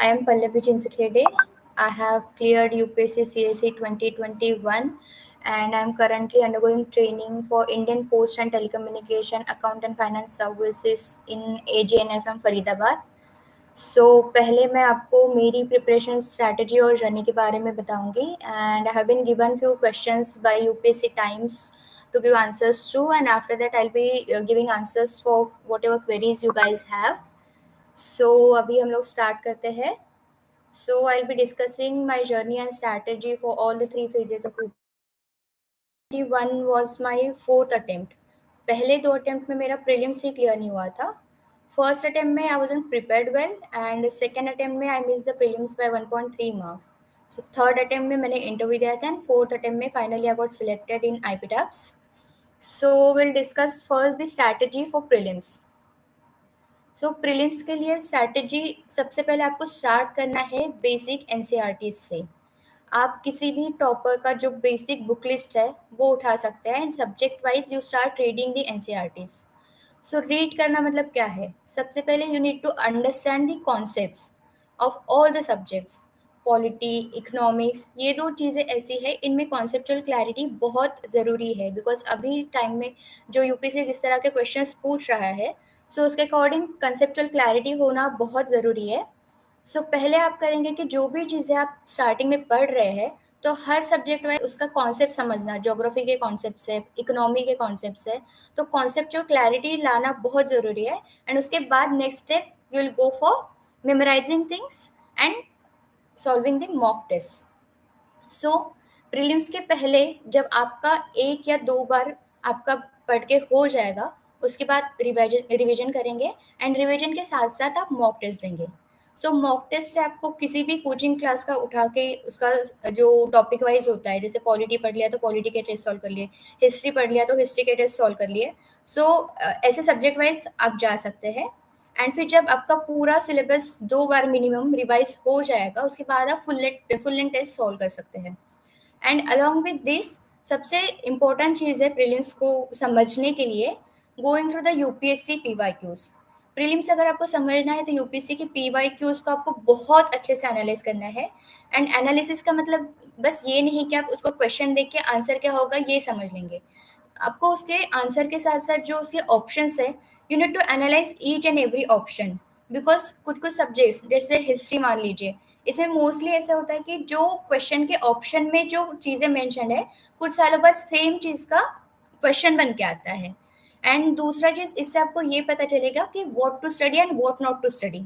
I am Pallavi Chinsakhede. I have cleared UPSC CSE 2021 and I am currently undergoing training for Indian Post and Telecommunication Account and Finance Services in AJNFM Faridabad. पहले मैं आपको मेरी preparation strategy और journey के बारे में बताऊंगी and I have been given few questions by UPSC times to give answers to, and after that I'll be giving answers for whatever queries you guys have. अभी हम लोग स्टार्ट करते हैं. I'll be discussing my journey and strategy for all the three phases of UPSC. 21 was my fourth attempt. पहले 2 attempt में मेरा prelims ही clear नहीं हुआ था. फर्स्ट अटेम्प्ट में I wasn't prepared well and second attempt में I miss the prelims by 1.3 marks. Third attempt में मैंने इंटरव्यू दिया था एंड फोर्थ अटेम्प्ट में finally I got selected in IPTAPS. Will discuss first the strategy for prelims. Prelims के लिए strategy सबसे पहले आपको स्टार्ट करना है बेसिक NCERT से. आप किसी भी टॉपर का जो बेसिक बुक लिस्ट है वो उठा सकते हैं and subject wise you start reading the NCERTs. Read करना मतलब क्या है? सबसे पहले you need to understand the concepts of all the subjects. Polity, economics, ये 2 चीज़ें ऐसी है इनमें कॉन्सेप्चुअल क्लैरिटी बहुत ज़रूरी है बिकॉज अभी टाइम में जो यूपीएससी जिस तरह के क्वेश्चंस पूछ रहा है उसके अकॉर्डिंग कंसेप्चुअल क्लैरिटी होना बहुत ज़रूरी है. पहले आप करेंगे कि जो भी चीज़ें आप स्टार्टिंग में पढ़ रहे हैं तो हर सब्जेक्ट वाइज उसका कॉन्सेप्ट समझना. ज्योग्राफी के कॉन्सेप्ट है, इकोनॉमी के कॉन्सेप्ट है, तो कॉन्सेप्चुअल क्लैरिटी लाना बहुत ज़रूरी है. एंड उसके बाद next step you will go for memorising things and solving the mock test. Prelims के पहले जब आपका 1 या 2 बार आपका पढ़ के हो जाएगा उसके बाद रिविजन करेंगे एंड रिविजन के साथ साथ आप मॉक टेस्ट देंगे. मॉक टेस्ट आपको किसी भी कोचिंग क्लास का उठा के उसका जो टॉपिक वाइज होता है, जैसे पॉलिटी पढ़ लिया तो पॉलिटी के टेस्ट सॉल्व कर लिए, हिस्ट्री पढ़ लिया तो हिस्ट्री के टेस्ट सॉल्व कर लिए. ऐसे सब्जेक्ट वाइज आप जा सकते हैं. एंड फिर जब आपका पूरा सिलेबस 2 बार मिनिमम रिवाइज हो जाएगा उसके बाद आप फुल लेंथ टेस्ट सॉल्व कर सकते हैं. एंड अलॉन्ग विद दिस सबसे इम्पोर्टेंट चीज़ है प्रीलिम्स को समझने के लिए going through the UPSC PYQs. Prelims अगर आपको समझना है तो यूपीएससी की PYQs को आपको बहुत अच्छे से एनालाइज करना है. एंड एनालिसिस का मतलब बस ये नहीं कि आप उसको क्वेश्चन देख के आंसर क्या होगा ये समझ लेंगे. आपको उसके आंसर के साथ साथ जो उसके ऑप्शंस है you need to analyse each and every option. Because कुछ सब्जेक्ट्स जैसे हिस्ट्री मान लीजिए, इसमें मोस्टली ऐसा होता है कि जो क्वेश्चन के ऑप्शन में जो चीज़ें मेंशन है कुछ सालों बाद सेम चीज़ का क्वेश्चन बन के आता है. एंड दूसरा चीज़ इससे आपको ये पता चलेगा कि what to study and what not to study.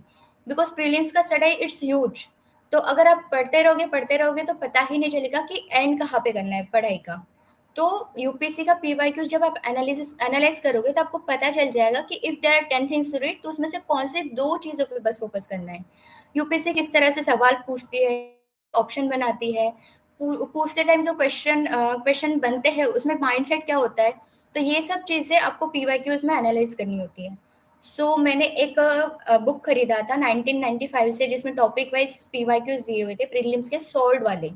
Because prelims का स्टडी इट्स ह्यूज. तो अगर आप पढ़ते रहोगे तो पता ही नहीं चलेगा कि एंड कहाँ पे करना है पढ़ाई का. तो यूपीएससी का PYQ जब आप एनालाइज करोगे तो आपको पता चल जाएगा कि if there are 10 things to read तो उसमें से कौन से 2 चीज़ों पे बस फोकस करना है. यूपीएससी किस तरह से सवाल पूछती है, ऑप्शन बनाती है, पूछते टाइम जो क्वेश्चन बनते हैं उसमें माइंडसेट क्या होता है, तो ये सब चीज़ें आपको PYQs में एनालाइज करनी होती है. मैंने एक बुक खरीदा था 1995 से जिसमें टॉपिक वाइज PYQs दिए हुए थे प्रीलिम्स के सॉल्व वाले.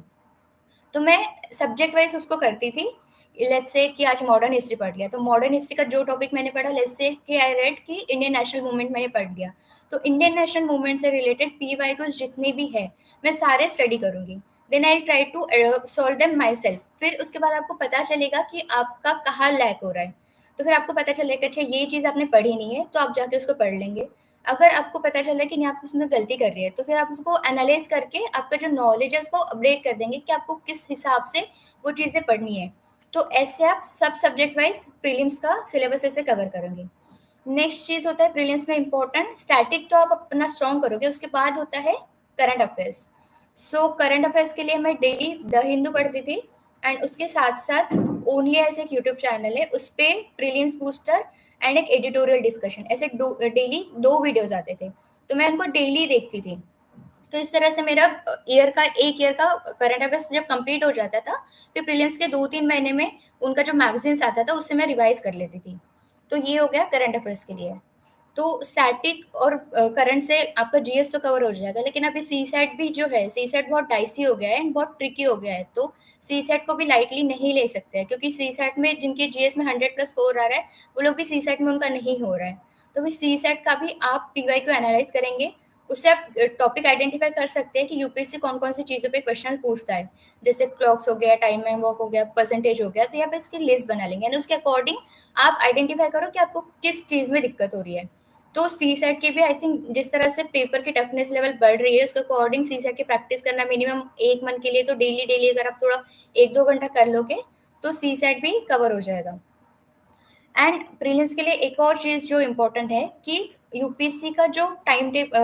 तो मैं सब्जेक्ट वाइज उसको करती थी. लेट्स से कि आज मॉडर्न हिस्ट्री पढ़ लिया तो मॉडर्न हिस्ट्री का जो टॉपिक मैंने पढ़ा, लेट्स से कि आई रेड कि इंडियन नेशनल मूवमेंट मैंने पढ़ लिया, तो इंडियन नेशनल मूवमेंट से रिलेटेड PYQs जितने भी है मैं सारे स्टडी करूँगी. Then I try to solve them myself. फिर उसके बाद आपको पता चलेगा कि आपका कहाँ लैक हो रहा है. तो फिर आपको पता चलेगा अच्छा ये चीज़ आपने पढ़ी नहीं है तो आप जाके उसको पढ़ लेंगे. अगर आपको पता चला कि नहीं आप उसमें गलती कर रही है तो फिर आप उसको एनालाइज करके आपका जो नॉलेज है उसको अपडेट कर देंगे कि आपको किस हिसाब से वो चीज़ें पढ़नी है. तो ऐसे आप सब सब्जेक्ट वाइज प्रीलिम्स का सिलेबस ऐसे कवर करेंगे. नेक्स्ट चीज़ होता है प्रीलिम्स में इम्पोर्टेंट स्टैटिक, तो आप अपना स्ट्रॉन्ग करोगे. उसके बाद होता है करंट अफेयर्स. करंट अफेयर्स के लिए मैं डेली द हिंदू पढ़ती थी एंड उसके साथ साथ ओनली ऐसे एक यूट्यूब चैनल है उस पर प्रीलिम्स बूस्टर एंड एक एडिटोरियल डिस्कशन ऐसे डेली 2 वीडियोज आते थे, तो मैं उनको डेली देखती थी. तो इस तरह से मेरा एक ईयर का करंट अफेयर्स जब कंप्लीट हो जाता था फिर प्रीलिम्स के 2-3 महीने में उनका जो मैगजीन्स आता था उससे मैं रिवाइज कर लेती थी. तो ये हो गया करंट अफेयर्स के लिए. तो स्टैटिक और करंट से आपका GS तो कवर हो जाएगा, लेकिन अभी CSAT भी जो है CSAT बहुत डाइसी हो गया है एंड बहुत ट्रिकी हो गया है. तो CSAT को भी लाइटली नहीं ले सकते हैं क्योंकि CSAT में जिनके GS में 100+ स्कोर आ रहा है वो लोग भी CSAT में उनका नहीं हो रहा है. तो फिर CSAT का भी आप PYQ एनालाइज करेंगे. उससे आप टॉपिक आइडेंटिफाई कर सकते हैं कि यूपीएससी कौन-कौन सी चीज़ों पे क्वेश्चन पूछता है। जैसे क्लॉक्स हो गया, टाइम एंड वर्क हो गया, परसेंटेज हो गया, तो यहाँ पे इसकी लिस्ट बना लेंगे एंड उसके अकॉर्डिंग आप आइडेंटिफाई करो कि आपको किस चीज़ में दिक्कत हो रही है। तो सीसैट की भी आई थिंक जिस तरह से पेपर की टफनेस लेवल बढ़ रही है, उसके अकॉर्डिंग सीसैट की प्रैक्टिस करना मिनिमम 1 मंथ के लिए तो डेली अगर आप थोड़ा 1-2 घंटा कर लोगे, तो सीसैट भी कवर हो जाएगा। एंड प्रीलिम्स के लिए एक और चीज़ जो इम्पोर्टेंट है कि यूपीएससी का जो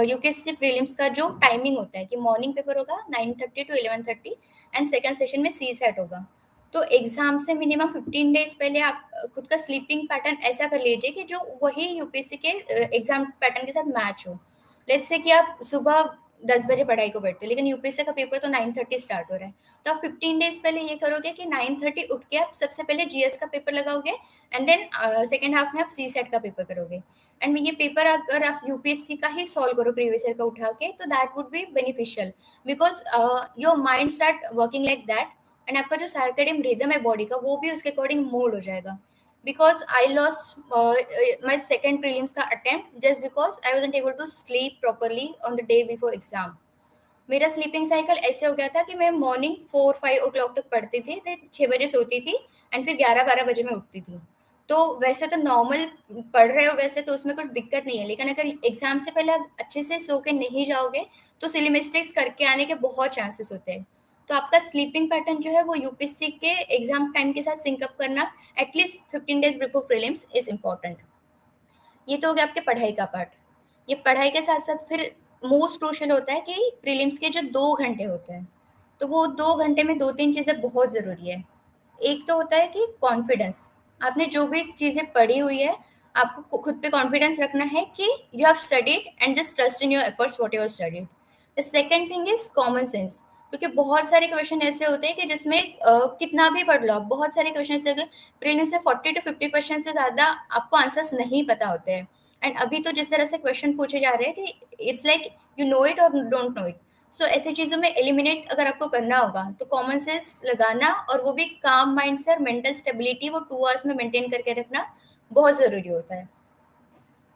यूपीएससी प्रीलिम्स का जो टाइमिंग होता है कि मॉर्निंग पेपर होगा 9:30 टू 11:30 एंड सेकंड सेशन में सी सेट होगा। तो एग्जाम से मिनिमम 15 डेज पहले आप खुद का स्लीपिंग पैटर्न ऐसा कर लीजिए कि जो वही यूपीएससी के एग्जाम पैटर्न के साथ मैच हो। लेट्स से कि आप सुबह 10 बजे पढ़ाई को बैठते हो, लेकिन यूपीएससी का पेपर तो 9:30 स्टार्ट हो रहा है, तो आप 15 डेज पहले ये करोगे कि 9:30 उठ के आप सबसे पहले जीएस का पेपर लगाओगे एंड देन सेकेंड हाफ में आप सी सेट का पेपर करोगे। एंड ये पेपर अगर आप यूपीएससी का ही सॉल्व करो प्रीवियस ईयर का उठा के, तो that would be beneficial because your mind start working like that and आपका जो सर्केडियन रिदम है बॉडी का वो भी उसके अकॉर्डिंग मोड हो जाएगा। Because I lost my second prelims का attempt just because I was able to sleep properly on the day before exam. मेरा स्लीपिंग साइकिल ऐसे हो गया था कि मैं मॉर्निंग 4-5 o'clock तक पढ़ती थी, फिर 6 बजे सोती थी एंड फिर 11-12 बजे मैं उठती थी। तो वैसे तो नॉर्मल पढ़ रहे हो वैसे तो उसमें कुछ दिक्कत नहीं है, लेकिन अगर एग्जाम से पहले आप अच्छे से सो के नहीं जाओगे तो सिली मिस्टेक्स करके आने के बहुत चांसेस होते हैं। तो आपका स्लीपिंग पैटर्न जो है वो यूपीएससी के एग्जाम टाइम के साथ सिंकअप करना at least 15 days before prelims is important. ये तो हो गया आपके पढ़ाई का पार्ट। ये पढ़ाई के साथ-साथ फिर मोस्ट क्रूशियल होता है कि प्रीलिम्स के जो 2 घंटे होते हैं, तो वो 2 घंटे में 2-3 चीज़ें बहुत ज़रूरी है। एक तो होता है कि कॉन्फिडेंस, आपने जो भी चीज़ें पढ़ी हुई है, आपको खुद पे कॉन्फिडेंस रखना है कि you have studied and just trust in your efforts what you have studied. The second thing is common sense, क्योंकि बहुत सारे क्वेश्चन ऐसे होते हैं कि जिसमें कितना भी पढ़ लो आप, बहुत सारे क्वेश्चन ऐसे होते हैं, प्रीलिम्स से 40 टू 50 क्वेश्चन से ज़्यादा आपको आंसर्स नहीं पता होते हैं। एंड अभी तो जिस तरह से क्वेश्चन पूछे जा रहे हैं कि it's like you know it और डोंट नो इट। सो ऐसी चीज़ों में एलिमिनेट अगर आपको करना होगा तो कॉमन सेंस लगाना और वो भी काम माइंड से और मेंटल स्टेबिलिटी वो 2 आवर्स में मेंटेन करके रखना बहुत ज़रूरी होता है,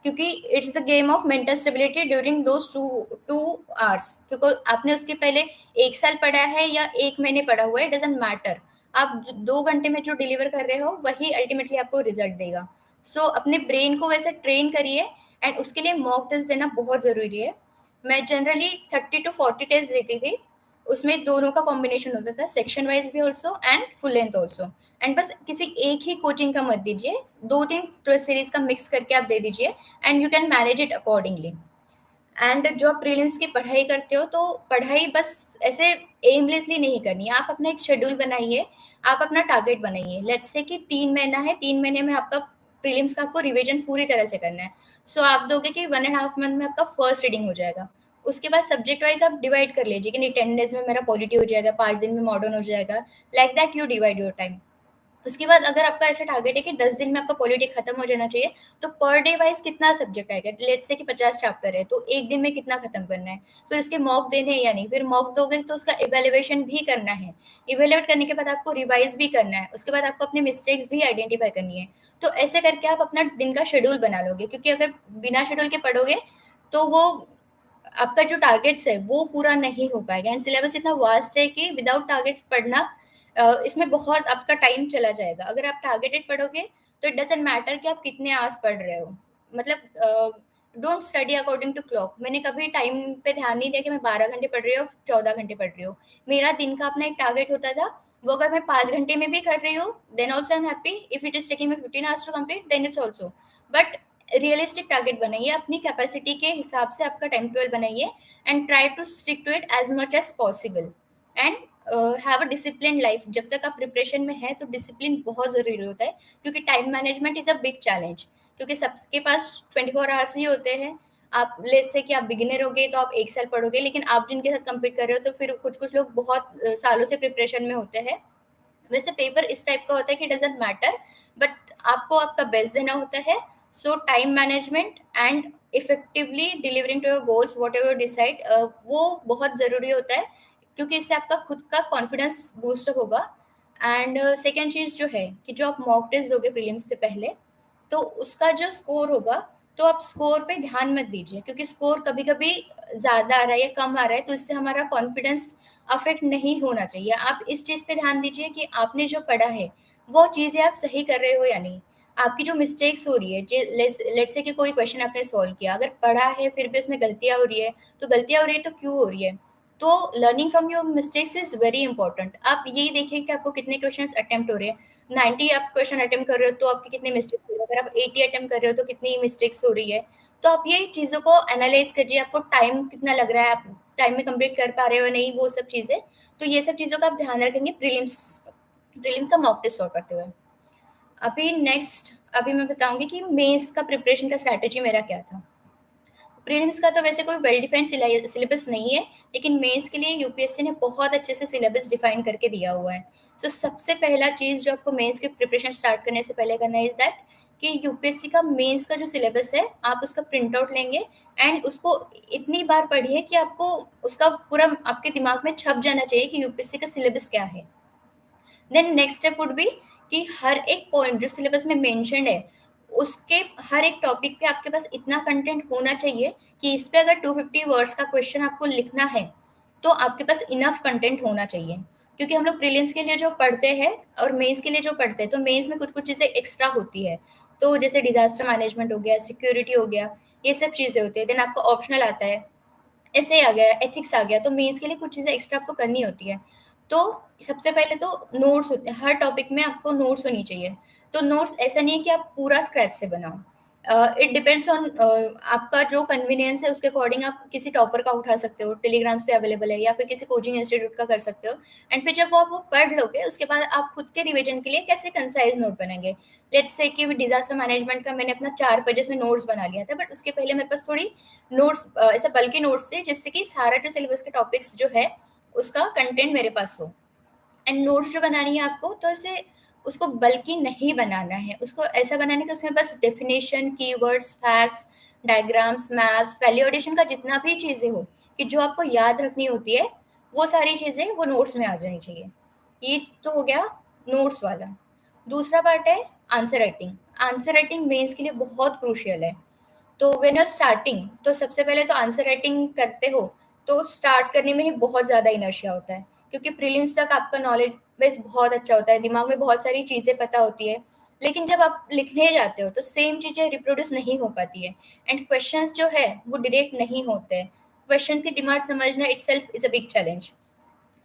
क्योंकि it's the game of mental stability during those two two hours. क्योंकि आपने उसके पहले 1 साल पढ़ा है या 1 महीने पढ़ा हुआ है, डजेंट मैटर। आप 2 घंटे में जो डिलीवर कर रहे हो वही अल्टीमेटली आपको रिजल्ट देगा। सो अपने ब्रेन को वैसे ट्रेन करिए एंड उसके लिए मॉक टेस्ट देना बहुत ज़रूरी है। मैं जनरली 30 to 40 टेस्ट देती थी, उसमें दोनों का कॉम्बिनेशन होता था, सेक्शन वाइज भी also and full length also. And बस किसी एक ही कोचिंग का मत दीजिए, 2-3 सीरीज का मिक्स करके आप दे दीजिए and you can manage it accordingly. And जो आप प्रीलिम्स की पढ़ाई करते हो तो पढ़ाई बस ऐसे एमलेसली नहीं करनी है, आप अपना एक शेड्यूल बनाइए, आप अपना टारगेट बनाइए। लेट्स से कि 3 महीना है, 3 महीने में आपका प्रीलिम्स का आपको रिवीजन पूरी तरह से करना है। सो आप दोगे कि 1.5 मंथ में आपका फर्स्ट रीडिंग हो जाएगा। उसके बाद सब्जेक्ट वाइज आप डिवाइड कर लीजिए कि नहीं 10 डेज में मेरा पॉलिटी हो जाएगा, 5 दिन में मॉडर्न हो जाएगा। Like that you divide your time. उसके बाद अगर आपका ऐसा टारगेट है कि 10 दिन में आपका पॉलिटी खत्म हो जाना चाहिए, तो पर डे वाइज कितना सब्जेक्ट आएगा? लेट्स से कि 50 चैप्टर है, तो 1 दिन में कितना खत्म करना है? फिर उसके मॉक देने हैं या नहीं? फिर मॉक दोगे तो उसका इवैल्यूएशन भी करना है। इवैल्यूएट करने के बाद आपको रिवाइज़ भी करना है। उसके बाद आपको अपनी मिस्टेक्स भी आइडेंटिफाई करनी है। तो ऐसे करके आप अपना दिन का शेड्यूल बना लोगे, क्योंकि अगर बिना शेड्यूल के पढ़ोगे, तो वो आपका जो टारगेट्स है वो पूरा नहीं हो पाएगा। एंड सिलेबस इतना वास्ट है कि विदाउट टारगेट्स पढ़ना इसमें बहुत आपका टाइम चला जाएगा। अगर आप टारगेटेड पढ़ोगे तो इट डजंट मैटर कि आप कितने आवर्स पढ़ रहे हो। मतलब don't study according to clock. मैंने कभी टाइम पे ध्यान नहीं दिया कि मैं 12 घंटे पढ़ रही हूँ, 14 घंटे पढ़ रही हूँ। मेरा दिन का अपना एक टारगेट होता था, वो अगर मैं 5 घंटे में भी कर रही हूँ then also I am happy. If it is taking me 15 hours to complete then it's also. But realistic target बनाइए, अपनी कैपेसिटी के हिसाब से आपका टाइम टेबल बनाइए and try to stick to it as much as possible and have a discipline life. जब तक आप प्रिपरेशन में है तो डिसिप्लिन बहुत ज़रूरी होता है, क्योंकि time management is a big challenge. क्योंकि सबके पास 24 आवर्स ही होते हैं। आप लेट्स से कि आप बिगिनर हो गए तो आप 1 साल पढ़ोगे, लेकिन आप जिनके साथ कंपीट कर रहे हो तो फिर कुछ-कुछ लोग बहुत सालों से प्रिपरेशन में होते हैं। वैसे पेपर इस टाइप का होता है कि डजेंट मैटर, बट आपको आपका बेस्ट देना होता है। So time management and effectively delivering to your goals whatever decide, वो बहुत ज़रूरी होता है, क्योंकि इससे आपका खुद का कॉन्फिडेंस बूस्टअप होगा। एंड सेकेंड चीज़ जो है कि जो आप मॉक टेस्ट दोगे प्रीलिम्स से पहले, तो उसका जो स्कोर होगा, तो आप स्कोर पे ध्यान मत दीजिए, क्योंकि स्कोर कभी-कभी ज़्यादा आ रहा है या कम आ रहा है, तो इससे हमारा कॉन्फिडेंस अफ़ेक्ट नहीं होना चाहिए। आप इस चीज़ पे ध्यान दीजिए कि आपने जो पढ़ा है, वो चीज़ें आप सही कर रहे हो या नहीं। आपकी जो मिस्टेक्स हो रही है, जे लेट्स से कि कोई क्वेश्चन आपने सॉल्व किया, अगर पढ़ा है फिर भी उसमें गलतियाँ हो रही है, तो गलतियाँ हो रही है तो क्यों हो रही है? तो learning from your mistakes is very important. आप यही देखिए कि आपको कितने क्वेश्चन्स अटेम्प्ट हो रहे हैं। 90 आप क्वेश्चन अटेम्प्ट कर रहे हो तो आपके कितने मिस्टेक्स हो रहे हैं, अगर आप 80 अटेम्प्ट कर रहे हो तो कितनी मिस्टेक्स हो रही है। तो आप ये चीज़ों को एनालाइज़ कीजिए, आपको टाइम कितना लग रहा है, आप टाइम में कंप्लीट कर पा रहे हो या नहीं, वो सब चीज़ें। तो ये सब चीज़ों का आप ध्यान रखेंगे प्रीलिम्स प्रीलिम्स का मॉक टेस्ट सॉल्व करते हुए। अभी मैं बताऊँगी कि मेंस का प्रिपरेशन का स्ट्रैटेजी मेरा क्या था। प्रीलिम्स का तो वैसे कोई वेल डिफाइंड सिलेबस नहीं है, लेकिन मेंस के लिए यूपीएससी ने बहुत अच्छे से सिलेबस डिफाइन करके दिया हुआ है। तो सबसे पहला चीज़ जो आपको मेंस की प्रिपरेशन स्टार्ट करने से पहले करना है इज़ दैट कि यूपीएससी का मेंस का जो सिलेबस है, आप उसका प्रिंट आउट लेंगे एंड उसको इतनी बार पढ़िए कि आपको उसका पूरा आपके दिमाग में छप जाना चाहिए कि यूपीएससी का सिलेबस क्या है। Then next step would be कि हर एक पॉइंट जो सिलेबस में मेंशन्ड है, उसके हर एक टॉपिक पे आपके पास इतना कंटेंट होना चाहिए कि इस पे अगर 250 वर्ड्स का क्वेश्चन आपको लिखना है, तो आपके पास इनफ कंटेंट होना चाहिए। क्योंकि हम लोग प्रीलिम्स के लिए जो पढ़ते हैं और मेंस के लिए जो पढ़ते हैं, तो मेंस में कुछ-कुछ चीज़ें एक्स्ट्रा होती है। तो जैसे डिज़ास्टर मैनेजमेंट हो गया, सिक्योरिटी हो गया, ये सब चीज़ें होती है। देन आपको ऑप्शनल आता है, ऐसे आ गया, एथिक्स आ गया, तो मेंस के लिए कुछ चीज़ें एक्स्ट्रा आपको करनी होती है। तो सबसे पहले तो नोट्स होते हैं, हर टॉपिक में आपको नोट्स होनी चाहिए। तो नोट्स ऐसा नहीं है कि आप पूरा स्क्रैच से बनाओ। इट डिपेंड्स ऑन आपका जो कन्वीनियंस है उसके अकॉर्डिंग आप किसी टॉपर का उठा सकते हो, टेलीग्राम से अवेलेबल है, या फिर किसी कोचिंग इंस्टीट्यूट का कर सकते हो। एंड फिर जब वो आप वो पढ़ लोगे, उसके बाद आप खुद के रिवीजन के लिए कैसे कंसाइज़ नोट बनाएँगे। लेट्स से कि डिज़ास्टर मैनेजमेंट का मैंने अपना 4 पेजेज़ में नोट्स बना लिया था, बट उसके पहले मेरे पास थोड़ी नोट्स ऐसे बल्कि नोट्स थे, जिससे कि सारा जो सिलेबस के टॉपिक्स जो है, उसका कंटेंट मेरे पास हो। एंड नोट्स जो बनानी है आपको, तो ऐसे उसको बल्कि नहीं बनाना है, उसको ऐसा बनाना है कि उसमें बस definition, keywords, facts, diagrams, maps, value addition का जितना भी चीज़ें हो, कि जो आपको याद रखनी होती है, वो सारी चीज़ें वो नोट्स में आ जानी चाहिए। ये तो हो गया नोट्स वाला। दूसरा पार्ट है answer writing. Answer writing mains के लिए बहुत क्रूशियल है। तो व्हेन यू आर स्टार्टिंग, तो सबसे पहले तो आंसर राइटिंग करते हो, तो स्टार्ट करने में ही बहुत ज़्यादा इनर्शिया होता है, क्योंकि प्रीलिम्स तक आपका नॉलेज बेस बहुत अच्छा होता है, दिमाग में बहुत सारी चीज़ें पता होती है। लेकिन जब आप लिखने जाते हो, तो सेम चीज़ें रिप्रोड्यूस नहीं हो पाती है, एंड क्वेश्चंस जो है, वो डायरेक्ट नहीं होते हैं। क्वेश्चन की डिमांड समझना itself is a big challenge.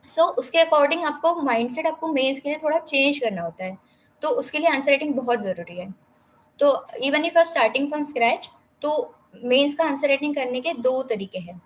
So उसके अकॉर्डिंग आपको माइंडसेट आपको मेंस के लिए थोड़ा चेंज करना होता है। तो उसके लिए आंसर राइटिंग बहुत ज़रूरी है। तो even if are starting from scratch, तो मेंस का आंसर राइटिंग करने के 2 तरीके हैं।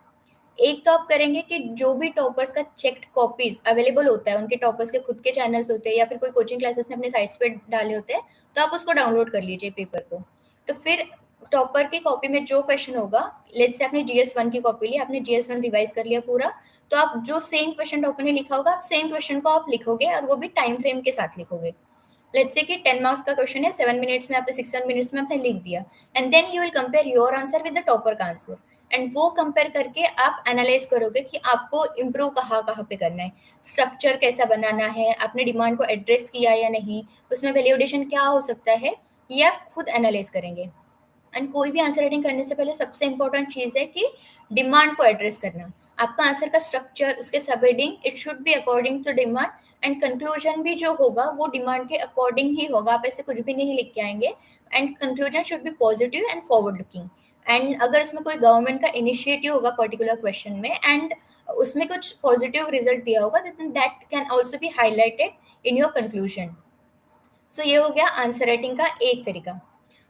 एक तो आप करेंगे कि जो भी टॉपर्स का चेक्ड कॉपीज़ अवेलेबल होता है, उनके टॉपर्स के खुद के चैनल्स होते हैं या फिर कोई कोचिंग क्लासेस ने अपने साइट्स पे डाले होते हैं, तो आप उसको डाउनलोड कर लीजिए पेपर को। तो फिर टॉपर की कॉपी में जो क्वेश्चन होगा, लेट्स से आपने जीएस 1 की कॉपी ली, आपने जीएस 1 रिवाइज़ कर लिया पूरा, तो आप जो सेम क्वेश्चन टॉपर ने लिखा होगा, आप सेम क्वेश्चन को आप लिखोगे और वो भी टाइम फ्रेम के साथ लिखोगे। लेट्स से कि 10 मार्क्स का क्वेश्चन है, 7 मिनट्स में आपने 6 मिनट्स में आपने लिख दिया, and then you will compare your answer with the topper का आंसर, एंड वो कंपेयर करके आप एनालाइज करोगे कि आपको इम्प्रूव कहाँ कहाँ पे करना है, स्ट्रक्चर कैसा बनाना है, आपने डिमांड को एड्रेस किया या नहीं, उसमें वैल्यूएशन क्या हो सकता है, ये आप खुद एनालाइज करेंगे। एंड कोई भी आंसर राइटिंग करने से पहले सबसे इंपॉर्टेंट चीज़ है कि डिमांड को एड्रेस करना। आपका आंसर का स्ट्रक्चर, उसके सब heading, it should be according to demand, and conclusion भी जो होगा वो डिमांड के अकॉर्डिंग ही होगा, आप ऐसे कुछ भी नहीं लिख के आएंगे। And conclusion should be positive and forward looking. And अगर इसमें कोई गवर्नमेंट का इनिशिएटिव होगा पर्टिकुलर क्वेश्चन में, एंड उसमें कुछ पॉजिटिव रिजल्ट दिया होगा, that can also be highlighted in your conclusion. So ये हो गया आंसर राइटिंग का एक तरीका।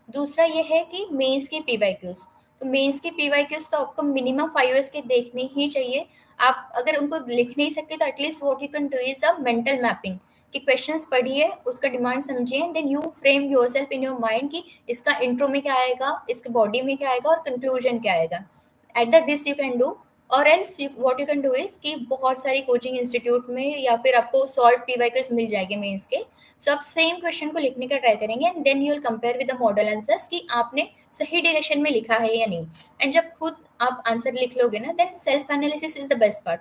दूसरा ये है कि मेंस की पीवाईक्यूज। तो मेंस की पीवाईक्यूज तो आपको मिनिमम 5 के देखने ही चाहिए। आप अगर उनको लिख नहीं सकते, तो at least what you can do is a mental mapping, कि क्वेश्चंस पढ़िए, उसका डिमांड समझिए, then you frame yourself in your mind कि इसका इंट्रो में क्या आएगा, इसके बॉडी में क्या आएगा और कंक्लूजन क्या आएगा। At the this you can do, और else what you can do is कि बहुत सारी कोचिंग इंस्टीट्यूट में या फिर आपको सॉल्व पीवाईक्यूज मिल जाएंगे मेंस के। सो आप सेम क्वेश्चन को लिखने का ट्राई करेंगे, and then you will compare with the model answers कि आपने सही डायरेक्शन में लिखा है या नहीं। एंड जब खुद आप आंसर लिख लोगे ना, then self analysis is the best part.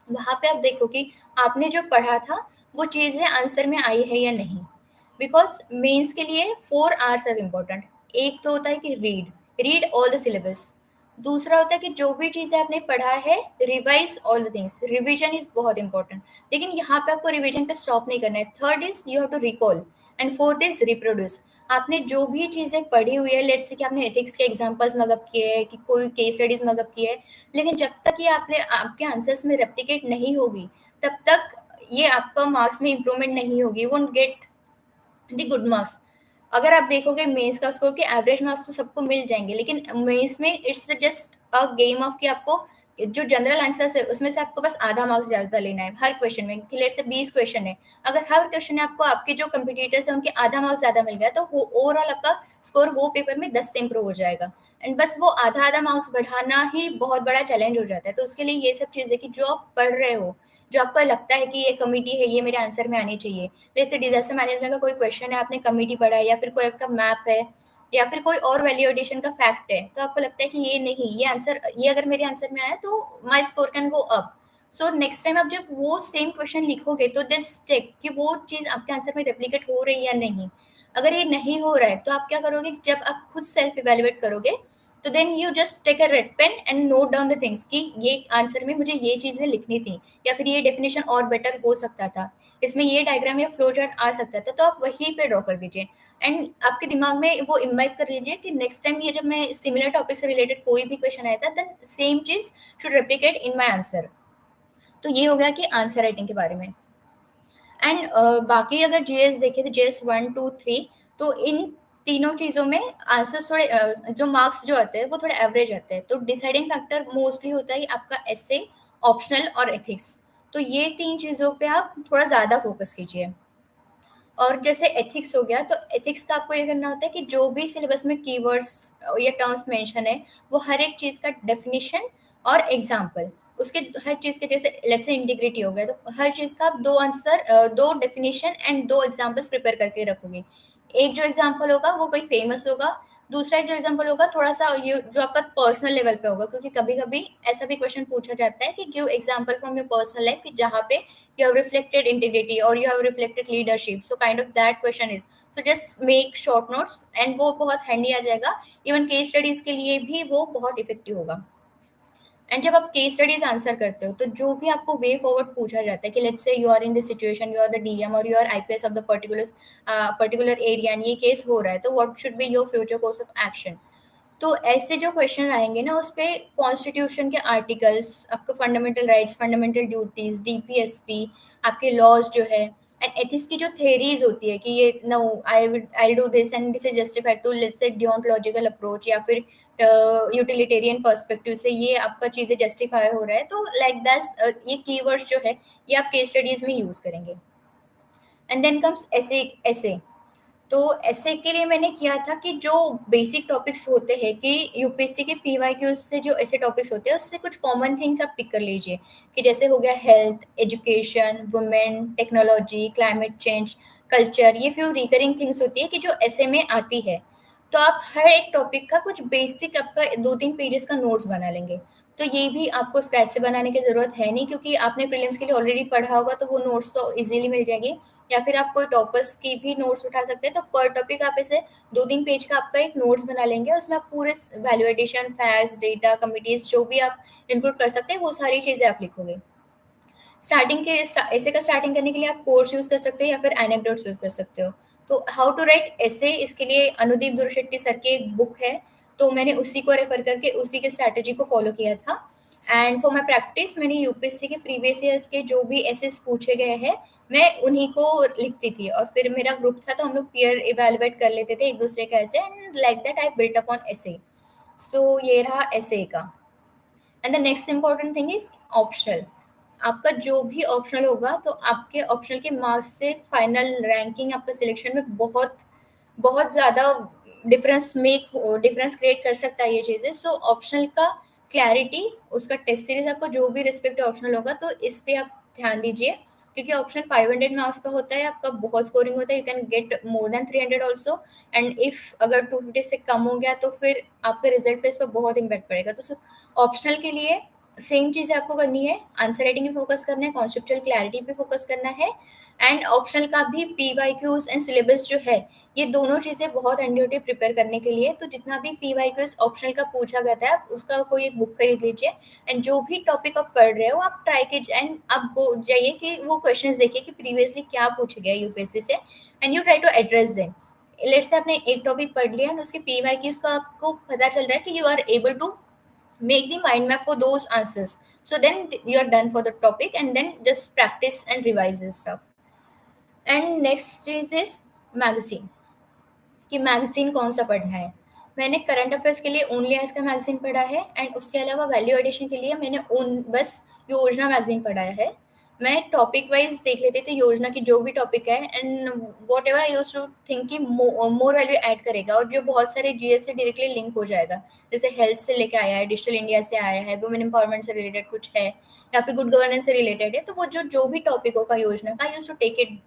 वहाँ पे आप देखो कि आपने जो पढ़ा था, वो चीज़ें आंसर में आई है या नहीं। बिकॉज मेंस के लिए 4 आवर्स आर इम्पोर्टेंट। एक तो होता है कि read, read all the syllabus. दूसरा होता है कि जो भी चीज़ें आपने पढ़ा है, revise all the things. Revision is बहुत इंपॉर्टेंट, लेकिन यहाँ पे आपको रिवीजन पे स्टॉप नहीं करना है। Third is you have to recall, and fourth is reproduce. आपने जो भी चीज़ें पढ़ी हुई है, लेट्स से कि आपने एथिक्स के एग्जांपल्स मगअप किए हैं, कि कोई केस स्टडीज मगअप किए है, लेकिन जब तक ये आपने आपके आंसर्स में रेप्लिकेट नहीं होगी, तब तक ये आपका मार्क्स में इंप्रूवमेंट नहीं होगी, won't get the good marks. अगर आप देखोगे मेंस का स्कोर के एवरेज मार्क्स तो सबको मिल जाएंगे, लेकिन मेंस में it's just a game of कि आपको जो जनरल आंसर्स है उसमें से आपको बस आधा मार्क्स ज्यादा लेना है हर क्वेश्चन में। कि लेट से 20 क्वेश्चन है, अगर हर क्वेश्चन में आपको आपके जो कंपिटिटर्स है उनके आधा मार्क्स ज्यादा मिल गया, तो ओवरऑल आपका स्कोर वो पेपर में 10 से इंप्रूव हो जाएगा। एंड बस वो आधा आधा मार्क्स बढ़ाना ही बहुत बड़ा चैलेंज हो जाता है। तो उसके लिए ये सब चीजें कि जो आप पढ़ रहे हो, जो आपको लगता है कि ये कमिटी है, ये मेरे आंसर में आनी चाहिए। जैसे डिजास्टर मैनेजमेंट का कोई क्वेश्चन है, आपने कमिटी पढ़ा है, या फिर कोई आपका मैप है, या फिर कोई और वैल्यू एडिशन का फैक्ट है, तो आपको लगता है कि ये नहीं, ये आंसर, ये अगर मेरे आंसर में आया तो माई score can go up. So next time आप जब वो सेम क्वेश्चन लिखोगे तो जस्ट चेक कि वो चीज आपके आंसर में रेप्लिकेट हो रही है या नहीं। अगर ये नहीं हो रहा है तो आप क्या करोगे, जब आप खुद सेल्फ इवेलुएट करोगे, तो then you just take a red pen and note down the things कि ये आंसर में मुझे ये चीजें लिखनी थी, या फिर ये डेफिनेशन और बेटर हो सकता था, इसमें ये डायग्राम या फ्लो चार्ट आ सकता था, तो आप वहीं पे ड्रॉ कर दीजिए। एंड आपके दिमाग में वो इम्बाइब कर लीजिए कि नेक्स्ट टाइम ये जब मैं सिमिलर टॉपिक से रिलेटेड कोई भी क्वेश्चन आया था, देन सेम चीज should replicate in my answer. तो ये हो गया कि आंसर राइटिंग के बारे में। एंड बाकी अगर जीएस देखें तो जीएस 1 2 3, तो इन तीनों चीज़ों में आंसर्स थोड़े जो मार्क्स जो आते हैं वो थोड़े एवरेज आते हैं। तो डिसाइडिंग फैक्टर मोस्टली होता है आपका एसे, ऑप्शनल और एथिक्स। तो ये तीन चीज़ों पे आप थोड़ा ज़्यादा फोकस कीजिए। और जैसे एथिक्स हो गया, तो एथिक्स का आपको ये करना होता है कि जो भी सिलेबस में कीवर्ड्स या टर्म्स मेंशन है, वो हर एक चीज़ का डेफिनेशन और एग्जाम्पल, उसके हर चीज़ के, जैसे लेट्स से इंटीग्रिटी हो गया, तो हर चीज़ का आप दो आंसर, दो डेफिनेशन एंड दो एग्जाम्पल्स प्रिपेयर करके रखोगे। एक जो एग्जाम्पल होगा वो कोई फेमस होगा, दूसरा जो एग्जाम्पल होगा थोड़ा सा ये जो आपका पर्सनल लेवल पे होगा, क्योंकि कभी कभी ऐसा भी क्वेश्चन पूछा जाता है कि give example from your personal life, कि जहाँ पे you have reflected integrity or you have reflected leadership, so kind of that question is, so just make short notes and वो बहुत handy आ जाएगा। इवन केस स्टडीज के लिए भी वो बहुत इफेक्टिव होगा। एंड जब आप केस स्टडीज आंसर करते हो, तो जो भी आपको वे फॉरवर्ड पूछा जाता है कि let's say you are in this situation, you are the DM और you are IPS of the particular area, and ये केस हो रहा है, तो what should be your future course of action. तो ऐसे जो क्वेश्चन आएंगे ना, उस पे कॉन्स्टिट्यूशन के आर्टिकल्स, आपको fundamental rights, fundamental duties, DPSP, आपके लॉज जो है, एंड एथिक्स की जो थेरीज होती है कि ये no I do this and this is justified to let's say deontological approach, या फिर यूटिलिटेरियन पर्सपेक्टिव से ये आपका चीज़ें जस्टिफाई हो रहा है, तो लाइक दैट ये कीवर्ड्स जो है ये आप केस स्टडीज में यूज करेंगे। एंड देन कम्स ऐसे ऐसे। तो ऐसे के लिए मैंने किया था कि जो बेसिक टॉपिक्स होते हैं, कि यूपीएससी के पीवाईक्यूज से जो ऐसे टॉपिक्स होते हैं उससे कुछ कॉमन थिंग्स आप पिक कर लीजिए, कि जैसे हो गया health, education, women, technology, climate change, culture, ये फ्यू रिकरिंग थिंग्स होती है कि जो ऐसे में आती है। तो आप हर एक टॉपिक का कुछ बेसिक आपका 2 3 पेजेस का नोट्स बना लेंगे। तो ये भी आपको स्क्रैच से बनाने की ज़रूरत है नहीं, क्योंकि आपने प्रीलिम्स के लिए ऑलरेडी पढ़ा होगा, तो वो नोट्स तो इजीली मिल जाएगी। या फिर आप कोई टॉपर्स की भी नोट्स उठा सकते हैं, तो पर टॉपिक आप ऐसे 2 3 पेज का आपका एक नोट्स बना लेंगे, उसमें आप पूरे value addition, facts, data, committees जो भी आप इंक्लूड कर सकते हैं वो सारी चीज़ें आप लिखोगे। स्टार्टिंग के ऐसे का स्टार्टिंग करने के लिए आप कोर्स यूज कर सकते हो या फिर एनेक्डोट्स यूज कर सकते हो। तो हाउ टू राइट ऐसे, इसके लिए अनुदीप दुर्शेट्टी सर की एक बुक है, तो मैंने उसी को रेफर करके उसी के स्ट्रैटेजी को फॉलो किया था। एंड फॉर माई प्रैक्टिस मैंने यूपीएससी के प्रीवियस ईयर्स के जो भी एसेस पूछे गए हैं, मैं उन्हीं को लिखती थी, और फिर मेरा ग्रुप था तो हम लोग पीयर इवेलुएट कर लेते थे एक दूसरे का ऐसे, and like that I built upon ऐसे। सो ये रहा ऐसे का। And the next important thing is optional. आपका जो भी ऑप्शनल होगा, तो आपके ऑप्शनल के मार्क्स से फाइनल रैंकिंग, आपका सिलेक्शन में बहुत बहुत ज़्यादा डिफरेंस क्रिएट कर सकता है ये चीज़ें। सो ऑप्शनल का क्लैरिटी, उसका टेस्ट सीरीज, आपको जो भी रिस्पेक्ट ऑप्शनल होगा, तो इस पे आप ध्यान दीजिए, क्योंकि ऑप्शनल 500 मार्क्स का होता है, आपका बहुत स्कोरिंग होता है, you can get more than 300 also. And if अगर 250 से कम हो गया, तो फिर आपके रिजल्ट पे इस पर बहुत इम्पैक्ट पड़ेगा। तो ऑप्शनल के लिए सेम चीज़ आपको करनी है, आंसर राइटिंग पे फोकस करना है, कॉन्सेप्चुअल क्लैरिटी पे फोकस करना है, एंड ऑप्शनल का भी पीवाईक्यूज एंड सिलेबस जो है, ये दोनों चीज़ें बहुत एनडीओटी प्रिपेयर करने के लिए। तो जितना भी पीवाईक्यूज ऑप्शनल का पूछा गया था, उसका कोई एक बुक खरीद लीजिए, एंड जो भी टॉपिक आप पढ़ रहे हो आप ट्राई कीजिए, एंड आप गो जाइए कि वो क्वेश्चंस देखिए कि प्रीवियसली क्या पूछा गया यूपीएससी से, and you try to address them. Let's say आपने एक टॉपिक पढ़ लिया एंड उसके पीवाईक्यूज का आपको पता चल रहा है कि you are able to make the mind map for those answers, so then you are done for the topic, and then just practice and revise this stuff. And next is magazine, कि magazine कौन सा पढ़ना है। मैंने current affairs के लिए only eyes का magazine पढ़ा है, एंड उसके अलावा वैल्यू एडिशन के लिए मैंने बस योजना मैगजीन पढ़ा है। मैं टॉपिक वाइज देख लेती थी योजना की जो भी टॉपिक है, and whatever I use to think कि मोर वैल्यू ऐड करेगा, और जो बहुत सारे जीएस से डायरेक्टली लिंक हो जाएगा, जैसे हेल्थ से लेके आया है, डिजिटल इंडिया से आया है, वुमेन एम्पावरमेंट से रिलेटेड कुछ है, या फिर गुड गवर्नेंस से रिलेटेड है, तो वो जो भी टॉपिक होगा योजना का, आई यूज टू टेक इट,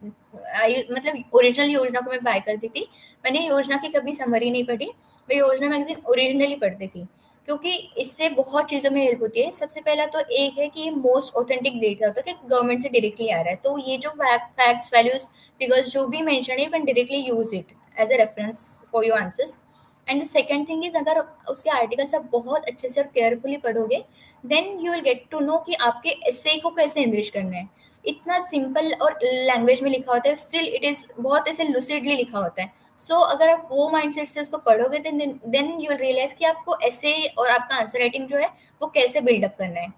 मतलब ओरिजिनल योजना को मैं बाय करती थी। मैंने योजना की कभी समरी नहीं पढ़ी, मैं योजना मैगजीन ओरिजिनली पढ़ती थी, क्योंकि इससे बहुत चीज़ों में हेल्प होती है। सबसे पहला तो एक है कि ये मोस्ट ऑथेंटिक डेटा होता है कि गवर्नमेंट से डायरेक्टली आ रहा है, तो ये जो फैक्ट्स वैल्यूज फिगर्स जो भी मेंशन है, you can directly use it as a reference for your answers. And the second thing is, अगर उसके आर्टिकल्स आप बहुत अच्छे से और केयरफुली पढ़ोगे, then you will get to know कि आपके एसे को कैसे एनरिच करना है। इतना सिंपल और लैंग्वेज में लिखा होता है, स्टिल इट इज़ बहुत ऐसे लुसिडली लिखा होता है। सो अगर आप वो माइंडसेट से उसको पढ़ोगे, देन यू विल रियलाइज कि आपको ऐसे और आपका आंसर राइटिंग जो है वो कैसे बिल्डअप करना है।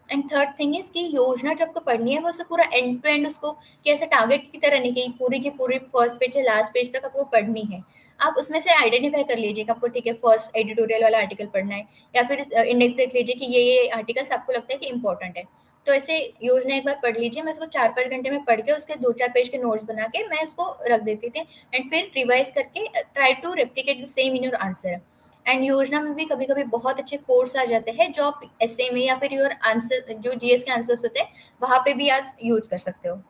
एंड थर्ड थिंग इज कि योजना जब आपको पढ़नी है, वो उसे पूरा एंड टू एंड उसको कैसे टारगेट की तरह नहीं, कि पूरी की पूरी फर्स्ट पेज से लास्ट पेज तक आपको पढ़नी है। आप उसमें से आइडेंटिफाई कर लीजिए कि आपको ठीक है फर्स्ट एडिटोरियल वाला आर्टिकल पढ़ना है, या फिर इंडेक्स देख लीजिए कि ये आर्टिकल्स आपको लगता है कि इंपॉर्टेंट है। तो ऐसे योजना एक बार पढ़ लीजिए, मैं उसको 4-5 घंटे में पढ़ के उसके 2-4 पेज के नोट्स बना के मैं उसको रख देती थी, एंड फिर रिवाइज करके try to replicate the same in your answer. And Yojana में भी कभी कभी बहुत अच्छे कोर्स आ जाते हैं जो आप एसए में या फिर योर आंसर जो जीएस के आंसर्स होते हैं वहाँ पे भी आज यूज कर सकते हो।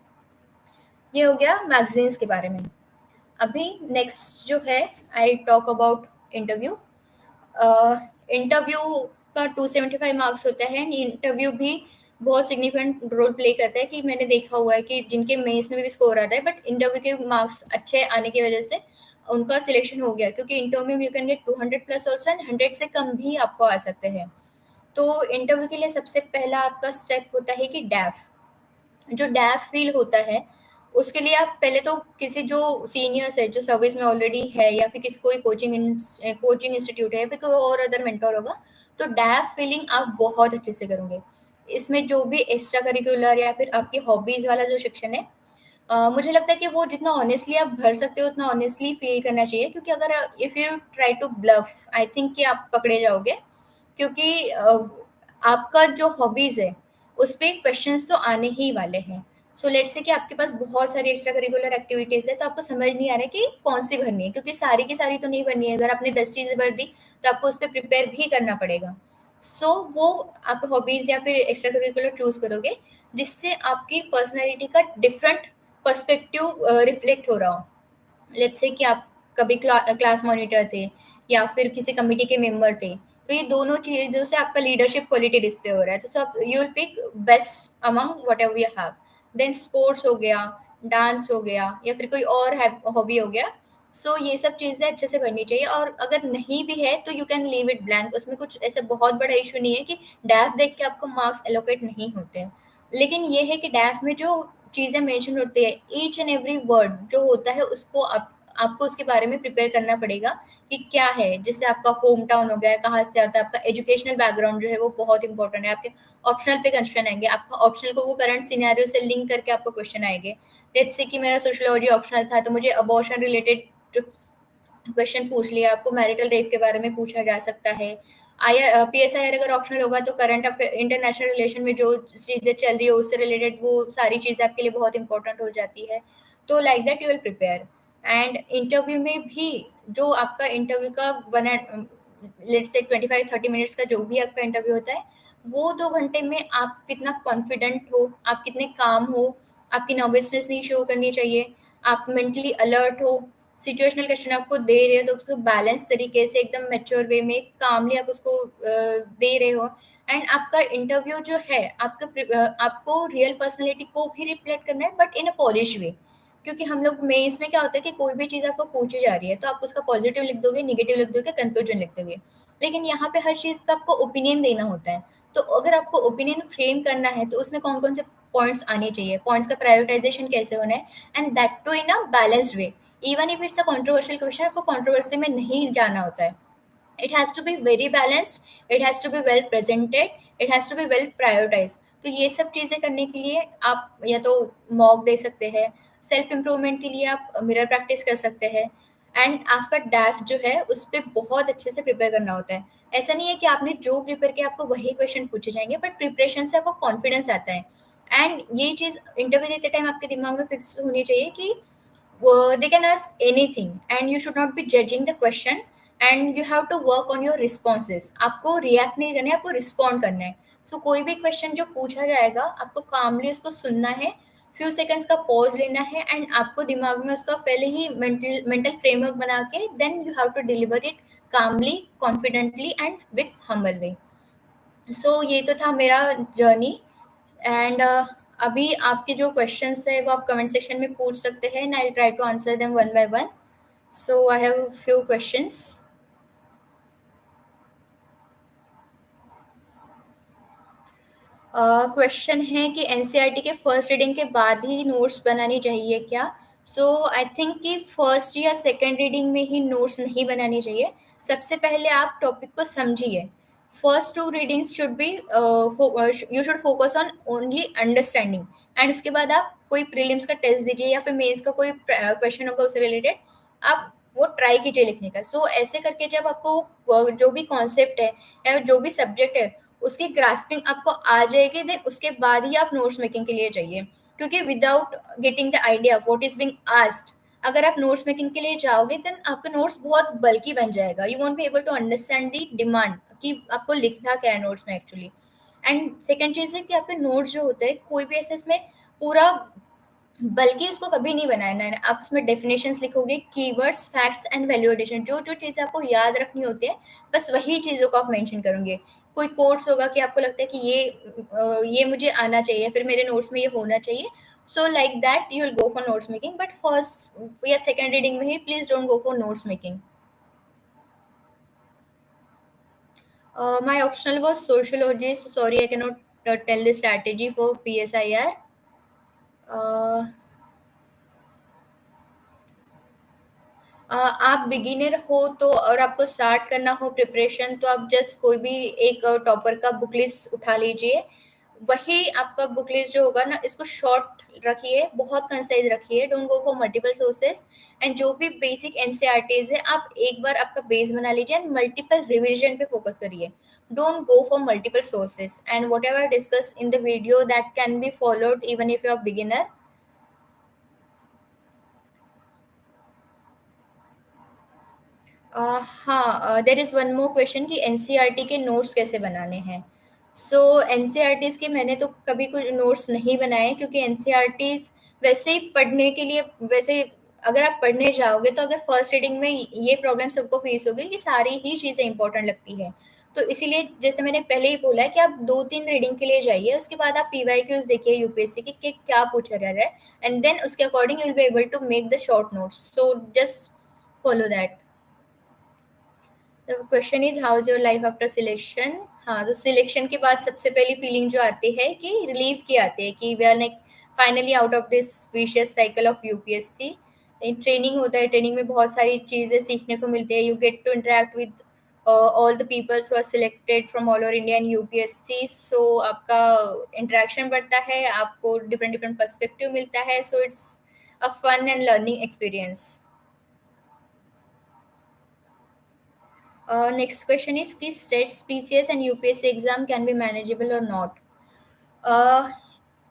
ये हो गया मैगजीन्स के बारे में। अभी नेक्स्ट जो है, I talk about interview. Interview का 275 मार्क्स होता है, एंड इंटरव्यू भी बहुत सिग्निफिकेंट रोल प्ले करता है। कि मैंने देखा हुआ है कि जिनके मेंस में भी स्कोर आता है, बट इंटरव्यू के मार्क्स अच्छे आने की वजह से उनका सिलेक्शन हो गया, क्योंकि इंटरव्यू में you can get 200 plus also, and 100 से कम भी आपको आ सकते हैं। तो इंटरव्यू के लिए सबसे पहला आपका स्टेप होता है कि डैफ। जो डैफ फील होता है, उसके लिए आप पहले तो किसी जो सीनियर्स है जो सर्विस में ऑलरेडी है, या फिर किसी कोई कोचिंग इंस्टीट्यूट है, या फिर कोई और अदर मेंटर होगा, तो डैफ फीलिंग आप बहुत अच्छे से करोगे। इसमें जो भी एक्स्ट्रा करिकुलर या फिर आपकी हॉबीज वाला जो सेक्शन है, मुझे लगता है कि वो जितना ऑनेस्टली आप भर सकते हो उतना ऑनेस्टली फील करना चाहिए, क्योंकि अगर if you try to bluff, I think कि आप पकड़े जाओगे। क्योंकि आपका जो हॉबीज़ है उस पे क्वेश्चंस तो आने ही वाले हैं। सो लेट्स से कि आपके पास बहुत सारी एक्स्ट्रा करिकुलर एक्टिविटीज़ है, तो आपको समझ नहीं आ रहा है कि कौन सी भरनी है, क्योंकि सारी की सारी तो नहीं भरनी है। अगर आपने 10 चीज़ें भर दी तो आपको उस पर प्रिपेयर भी करना पड़ेगा। सो वो आप हॉबीज़ या फिर एक्स्ट्रा करिकुलर चूज़ करोगे जिससे आपकी पर्सनैलिटी का डिफरेंट पर्सपेक्टिव रिफ्लेक्ट हो रहा हो। लेट्स से कि आप कभी क्लास मॉनिटर थे, या फिर किसी कमिटी के मेंबर थे, तो ये दोनों चीज़ों से आपका लीडरशिप क्वालिटी डिस्प्ले हो रहा है, तो आप you will pick best among whatever you have. Then sports हो गया, डांस हो गया, या फिर कोई और हॉबी हो गया। सो ये सब चीज़ें अच्छे से करनी चाहिए, और अगर नहीं भी है तो you can leave it blank. उसमें कुछ ऐसे बहुत बड़ा इशू नहीं है कि डैफ देख के आपको मार्क्स एलोकेट नहीं होते हैं। लेकिन ये है कि डैफ में जो चीज़ें मेंशन होती है, ईच एंड एवरी वर्ड जो होता है उसको आपको उसके बारे में प्रिपेयर करना पड़ेगा कि क्या है। जैसे आपका होम टाउन हो गया, कहाँ से आता है, आपका एजुकेशनल बैकग्राउंड जो है वो बहुत इंपॉर्टेंट है। आपके ऑप्शनल पे क्वेश्चन आएंगे, आपका ऑप्शनल को वो करंट सिनेरियो से लिंक करके आपको क्वेश्चन आएंगे। लेट्स से कि मेरा सोशियोलॉजी ऑप्शनल था, तो मुझे अबॉर्शन रिलेटेड क्वेश्चन पूछ लिया। आपको मैरिटल रेप के बारे में पूछा जा सकता है। पीएसआईआर अगर ऑप्शनल होगा तो करंट अफेयर, इंटरनेशनल रिलेशन में जो चीज़ें चल रही है उससे रिलेटेड वो सारी चीज़ें आपके लिए बहुत इंपॉर्टेंट हो जाती है। तो like that you will prepare. And interview में भी जो आपका इंटरव्यू का one and let's say 25-30 minutes का जो भी आपका इंटरव्यू होता है, वो 2 घंटे में आप कितना कॉन्फिडेंट हो, आप कितने काम हो, आपकी नर्वसनेस नहीं शो करनी चाहिए, आप मेंटली अलर्ट हो, सिचुएशनल क्वेश्चन आपको दे रहे हो तो उसको बैलेंस तरीके से एकदम मैच्योर वे में कामली आप उसको दे रहे हो। एंड आपका इंटरव्यू जो है आपको रियल पर्सनैलिटी को भी रिफ्लेक्ट करना है, बट इन अ पॉलिश वे। क्योंकि हम लोग मेंस में क्या होता है कि कोई भी चीज़ आपको पूछी जा रही है तो आप उसका पॉजिटिव लिख दोगे, नेगेटिव लिख दोगे, कंक्लूजन लिख दोगे। लेकिन यहाँ पे हर चीज़ पे आपको ओपिनियन देना होता है। तो अगर आपको ओपिनियन फ्रेम करना है तो उसमें कौन कौन से पॉइंट्स आने चाहिए, पॉइंट्स का प्रायोरिटाइजेशन कैसे होना है, and that too in a balanced way. Even if it's a controversial question, आपको कंट्रोवर्सी में नहीं जाना होता है। It has to be very balanced, it has to be well presented, it has to be well prioritized। तो ये सब चीज़ें करने के लिए आप या तो मॉक दे सकते हैं, सेल्फ इम्प्रूवमेंट के लिए आप मिरर प्रैक्टिस कर सकते हैं, एंड आपका डैश जो है उस पर बहुत अच्छे से प्रिपेयर करना होता है। ऐसा नहीं है कि आपने जो प्रिपेयर किया आपको वही क्वेश्चन पूछे जाएंगे, बट प्रिपरेशन से आपको कॉन्फिडेंस आता है। एंड ये चीज़ इंटरव्यू देते टाइम आपके दिमाग में फिक्स होनी चाहिए कि they can ask anything and you should not be judging the question, and you have to work on your responses। आपको रिएक्ट नहीं करना है, आपको रिस्पॉन्ड करना है। सो कोई भी क्वेश्चन जो पूछा जाएगा आपको कामली उसको सुनना है, फ्यू सेकंड्स का पॉज लेना है, एंड आपको दिमाग में उसका पहले ही मेंटल फ्रेमवर्क बना के then you have to deliver it calmly, confidently and with humble way. So ये तो था मेरा जर्नी। एंड अभी आपके जो क्वेश्चंस है वो आप कमेंट सेक्शन में पूछ सकते हैं, and I try to answer them one by one. So I have few questions. Question है कि एनसीईआरटी के फर्स्ट रीडिंग के बाद ही नोट्स बनानी चाहिए क्या? सो आई थिंक कि फर्स्ट या सेकेंड रीडिंग में ही नोट्स नहीं बनानी चाहिए। सबसे पहले आप टॉपिक को समझिए। First two readings should be, you should focus on only understanding, and उसके बाद आप कोई प्रीलिम्स का टेस्ट दीजिए या फिर मेंस का कोई क्वेश्चन होगा उससे रिलेटेड, आप वो ट्राई कीजिए लिखने का। सो ऐसे करके जब आपको जो भी कॉन्सेप्ट है या जो भी सब्जेक्ट है उसकी ग्रास्पिंग आपको आ जाएगी, देन उसके बाद ही आप नोट्स मेकिंग के लिए जाइए। क्योंकि without getting the idea what is being asked, अगर आप नोट्स मेकिंग के लिए जाओगे देन आपका नोट्स बहुत बल्कि बन जाएगा। You won't be able to understand the demand कि आपको लिखना क्या है नोट्स में एक्चुअली। एंड सेकेंड चीज़ है कि आपके नोट्स जो होते हैं कोई भी ऐसे इसमें पूरा बल्कि उसको कभी नहीं बनाना है। आप उसमें डेफिनेशंस लिखोगे, कीवर्ड्स, फैक्ट्स एंड वैल्यूएशन, जो जो चीज़ें आपको याद रखनी होती है बस वही चीज़ों को आप मेंशन करोगे। कोई कोर्स होगा कि आपको लगता है कि ये मुझे आना चाहिए, फिर मेरे नोट्स में ये होना चाहिए। So like that you will go for notes making, but first या सेकेंड रीडिंग में ही please don't go for notes making. My optional was sociology, so sorry I cannot tell the strategy for PSIR. Uh, आप beginner हो तो और आपको start करना हो प्रिपरेशन, तो आप जस्ट कोई भी एक टॉपर का बुक लिस्ट उठा लीजिए। वही आपका बुक लिस्ट जो होगा ना, इसको शॉर्ट रखिए, बहुत कंसाइज रखिए, don't go for multiple sources. And जो भी बेसिक एनसीईआरटीज है आप एक बार आपका बेस बना लीजिए एंड मल्टीपल रिविजन पे फोकस करिए। Don't go for multiple sources, and whatever discuss in the video that can be followed even if you are beginner. हाँ, there is one more question कि NCERT के notes कैसे बनाने हैं। सो NCERTs के मैंने तो कभी कोई नोट्स नहीं बनाए, क्योंकि एनसीईआरटीज़ वैसे ही पढ़ने के लिए, वैसे अगर आप पढ़ने जाओगे तो अगर फर्स्ट रीडिंग में ये प्रॉब्लम सबको फेस होगी कि सारी ही चीज़ें इंपॉर्टेंट लगती है। तो इसीलिए जैसे मैंने पहले ही बोला है कि आप 2-3 रीडिंग के लिए जाइए, उसके बाद आप पीवाईक्यूज देखिए यूपीएससी की कि क्या पूछा जा रहा है, एंड देन उसके according you will be able to make the short notes. So just follow that. The question is how is your life after selection. हाँ, तो सिलेक्शन के बाद सबसे पहली फीलिंग जो आती है कि रिलीफ की आती है कि we are like finally out of this vicious cycle of UPSC. Training होता है, ट्रेनिंग में बहुत सारी चीज़ें सीखने को मिलती है। You get to interact with all the peoples who are selected from all over India in UPSC. So आपका इंटरेक्शन बढ़ता है, आपको डिफरेंट डिफरेंट पर्सपेक्टिव मिलता है। So it's a fun and learning experience. Next question is कि state PCS and UPSC exam can be manageable और not.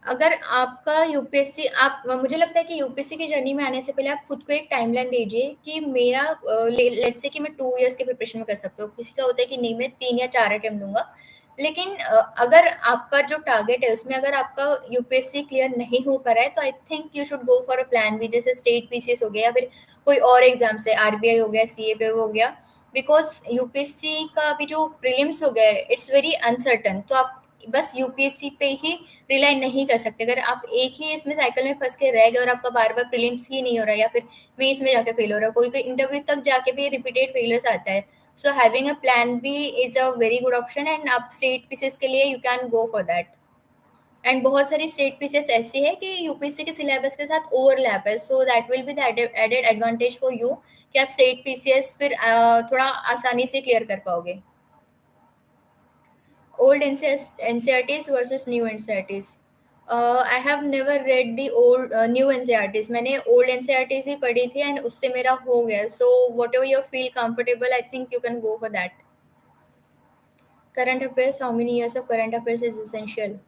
अगर आपका यूपीएससी, आप मुझे लगता है कि यूपीएससी की जर्नी में आने से पहले आप खुद को एक टाइमलाइन दीजिए कि मेरा लेट्स से कि मैं 2 इयर्स के प्रिपरेशन में कर सकता हूँ। किसी का होता है कि नहीं मैं 3 या 4 अटेम्प्ट दूंगा। लेकिन अगर आपका जो टारगेट है उसमें अगर आपका यूपीएससी क्लियर नहीं हो पा रहा है तो I think you should go for a plan B, जैसे स्टेट पीसीएस हो गया या फिर कोई और एग्जाम्स है, आरबीआई हो गया, सीएपी हो गया। बिकॉज़ यूपीएससी का अभी जो प्रीलिम्स हो गया है, इट्स वेरी अनसर्टेन, तो आप बस यूपीएससी पे ही रिलाई नहीं कर सकते। अगर आप एक ही इसमें साइकिल में फँस के रह गए और आपका बार-बार प्रीलिम्स ही नहीं हो रहा है या फिर मेंस में जाके फेल हो रहा है, कोई-कोई इंटरव्यू तक जाके भी रिपीटेड फेलियर्स आता है। So having a plan B is a very good option and आप स्टेट पीसेस के लिए you can go for that. And बहुत सारी स्टेट पीसेस ऐसी है कि यूपीएससी के सिलेबस के साथ ओवरलैप है, so that will be the added advantage for you कि आप स्टेट पीसीएस फिर थोड़ा आसानी से क्लियर कर पाओगे। Old NCERTs versus new NCERTs, I have never read the old new NCERTs. मैंने ओल्ड एनसीईआरटीज ही पढ़ी थी एंड उससे मेरा हो गया, so what ever you feel comfortable I think you can go for that. Current affairs, how many years of current affairs is essential?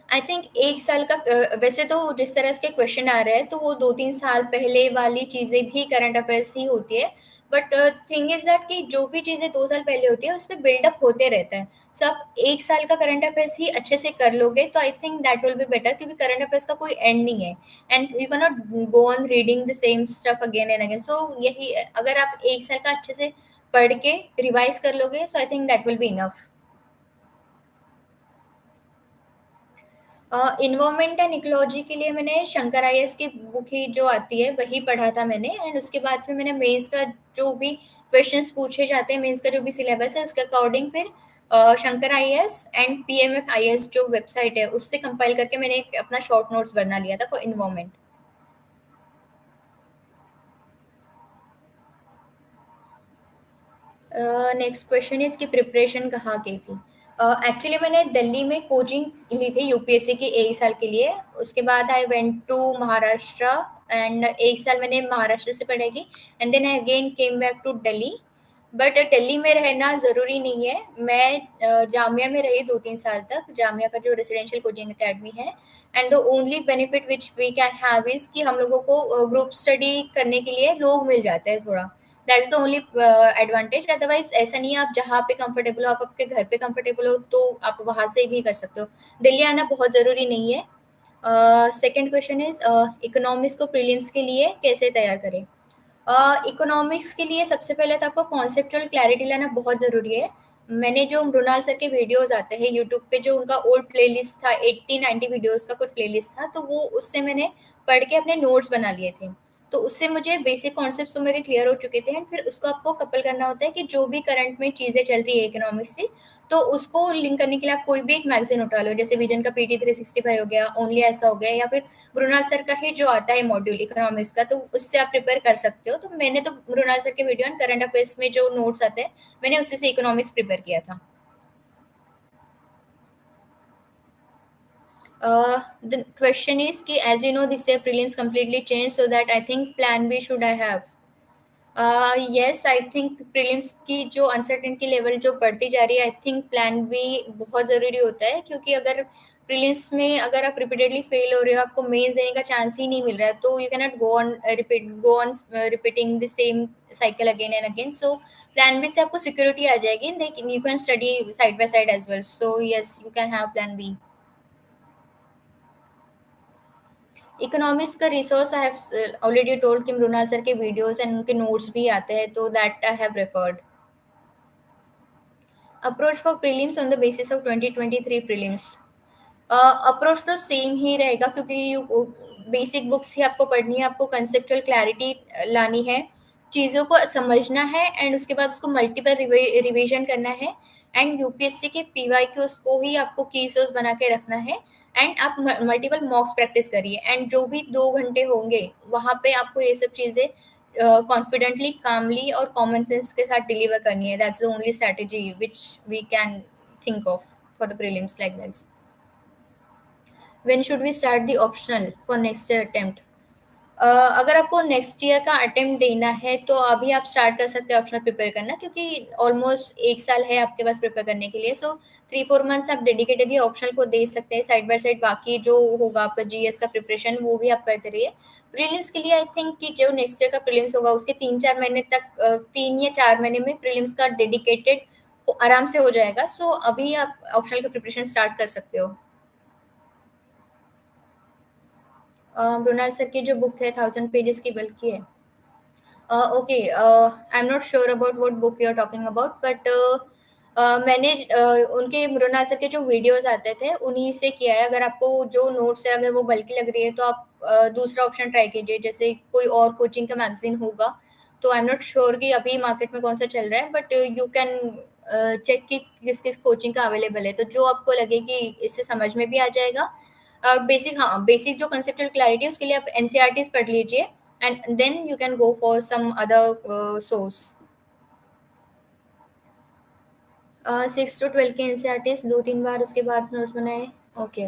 I think 1 साल का वैसे तो जिस तरह के क्वेश्चन आ रहे हैं तो वो 2-3 साल पहले वाली चीज़ें भी करंट अफेयर्स ही होती है। बट थिंग इज़ दैट कि जो भी चीज़ें 2 साल पहले होती है उसपे बिल्डअप होते रहता है। सो आप 1 साल का करंट अफेयर्स ही अच्छे से कर लोगे तो I think that will be better, क्योंकि करंट अफेयर्स का कोई एंड नहीं है and you can not go on reading the same stuff again and again. So यही अगर आप 1 साल का अच्छे से पढ़ के रिवाइज़ कर लोगे so I think that will be enough. Environment and ecology के लिए मैंने शंकर आईएएस की बुक ही जो आती है वही पढ़ा था मैंने, एंड उसके बाद फिर मैंने मेंस का जो भी क्वेश्चंस पूछे जाते हैं, मेंस का जो भी सिलेबस है उसके अकॉर्डिंग फिर Shankar IAS and PMF IAS जो वेबसाइट है उससे कंपाइल करके मैंने एक अपना शॉर्ट नोट्स बना लिया था for environment. Next question is कि प्रिपरेशन कहाँ की थी? एक्चुअली मैंने दिल्ली में कोचिंग ली थी यूपीएससी की 1 साल के लिए। उसके बाद I went to Maharashtra and 1 साल मैंने महाराष्ट्र से पढ़ाई की and then I again came back to Delhi. But Delhi में रहना ज़रूरी नहीं है। मैं जामिया में रही 2-3 साल तक, जामिया का जो रेसिडेंशियल कोचिंग अकेडमी है, and the only benefit which we can have is कि हम लोगों को ग्रुप स्टडी करने के लिए लोग मिल जाते हैं थोड़ा। That is the only advantage. Otherwise ऐसा नहीं है, आप जहाँ पे कंफर्टेबल हो, आप आपके घर पे कंफर्टेबल हो तो आप वहाँ से भी कर सकते हो। दिल्ली आना बहुत ज़रूरी नहीं है। सेकंड क्वेश्चन इज़ इकोनॉमिक्स को प्रीलिम्स के लिए कैसे तैयार करें? इकोनॉमिक्स के लिए सबसे पहले तो आपको कॉन्सेप्चुअल क्लैरिटी लाना बहुत ज़रूरी है। मैंने जो मृणाल सर के वीडियोज़ आते हैं यूट्यूब पे, जो उनका ओल्ड प्लेलिस्ट था 80-90 वीडियोज़ का कुछ प्लेलिस्ट था, तो वो उससे मैंने पढ़ के अपने नोट्स बना लिए थे। तो उससे मुझे बेसिक कॉन्सेप्ट्स तो मेरे क्लियर हो चुके थे एंड फिर उसको आपको कपल करना होता है कि जो भी करंट में चीज़ें चल रही है इकोनॉमिक्स से, तो उसको लिंक करने के लिए आप कोई भी एक मैगज़ीन उठा लो, जैसे विजन का पीटी 365 हो गया, ओनली एज़ का हो गया, या फिर मृणाल सर का ही जो आता है मॉड्यूल इकोनॉमिक्स का, तो उससे आप प्रिपेयर कर सकते हो। तो मैंने तो मृणाल सर के वीडियो एंड करंट अफेयर्स में जो नोट्स आते हैं, मैंने उसी से इकोनॉमिक्स प्रिपेयर किया था। The question is कि as you know this year prelims completely changed, so that I think plan B should I have? Yes, I think prelims की जो अनसर्टेनिटी लेवल जो बढ़ती जा रही है, आई थिंक प्लान बी बहुत ज़रूरी होता है, क्योंकि अगर प्रीलिम्स में अगर आप रिपीटेडली फेल हो रहे हो, आपको मेंस देने का चांस ही नहीं मिल रहा है, तो you can not go on repeating the same cycle again and again. So plan B से आपको सिक्योरिटी आ जाएगी, you can study side by side as well. So yes, you can have plan B. Economics का resource I have already told कि Mrinal sir के videos and उनके notes भी आते हैं, तो that I have referred. Approach for prelims on the basis of 2023 prelims, approach तो same ही रहेगा, क्योंकि बेसिक बुक्स ही आपको पढ़नी है, आपको कंसेप्चुअल क्लैरिटी लानी है, चीज़ों को समझना है एंड उसके बाद उसको मल्टीपल रिवीजन करना है एंड यूपीएससी के पीवाईक्यूज को ही आपको की सोर्स बना के रखना है एंड आप मल्टीपल मॉक्स प्रैक्टिस करिए एंड जो भी 2 घंटे होंगे वहाँ पे आपको ये सब चीज़ें कॉन्फिडेंटली, कामली और कॉमन सेंस के साथ डिलीवर करनी है। That's the only strategy which we can think of for the prelims like this. When should we start the optional for next year attempt? अगर आपको नेक्स्ट ईयर का अटेम्प्ट देना है तो अभी आप स्टार्ट कर सकते हैं ऑप्शनल प्रिपेयर करना, क्योंकि ऑलमोस्ट 1 साल है आपके पास प्रिपेयर करने के लिए। सो 3-4 मंथ्स आप डेडिकेटेडली ऑप्शनल को दे सकते हैं साइड बाय साइड, बाकी जो होगा आपका जीएस का प्रिपरेशन वो भी आप करते रहिए। प्रीलिम्स के लिए आई थिंक कि जो नेक्स्ट ईयर का प्रीलिम्स होगा उसके 3-4 महीने तक, 3 या 4 महीने में प्रीलिम्स का डेडिकेटेड आराम से हो जाएगा। सो अभी आप ऑप्शनल का प्रिपरेशन स्टार्ट कर सकते हो। मृणाल सर की जो बुक है 1000 पेजेस की बल्कि है। Okay, I am not sure about what book you are talking about, but मैंने उनके मृणाल सर के जो वीडियोस आते थे उन्हीं से किया है। अगर आपको जो नोट्स है अगर वो बल्कि लग रही है तो आप दूसरा ऑप्शन ट्राई कीजिए, जैसे कोई और कोचिंग का मैगजीन होगा। तो आई एम नॉट श्योर कि अभी मार्केट में कौन सा चल रहा है, बट यू कैन चेक कि किस किस कोचिंग का अवेलेबल है, तो जो आपको लगे कि इससे समझ में भी आ जाएगा। और बेसिक, हाँ, बेसिक जो कंसेप्चुअल क्लैरिटी है उसके लिए आप एनसीईआरटीज पढ़ लीजिए, and then you can go for some other source. 6 to 12 के एनसीईआरटीज 2-3 बार उसके बाद नोट्स बनाए। ओके,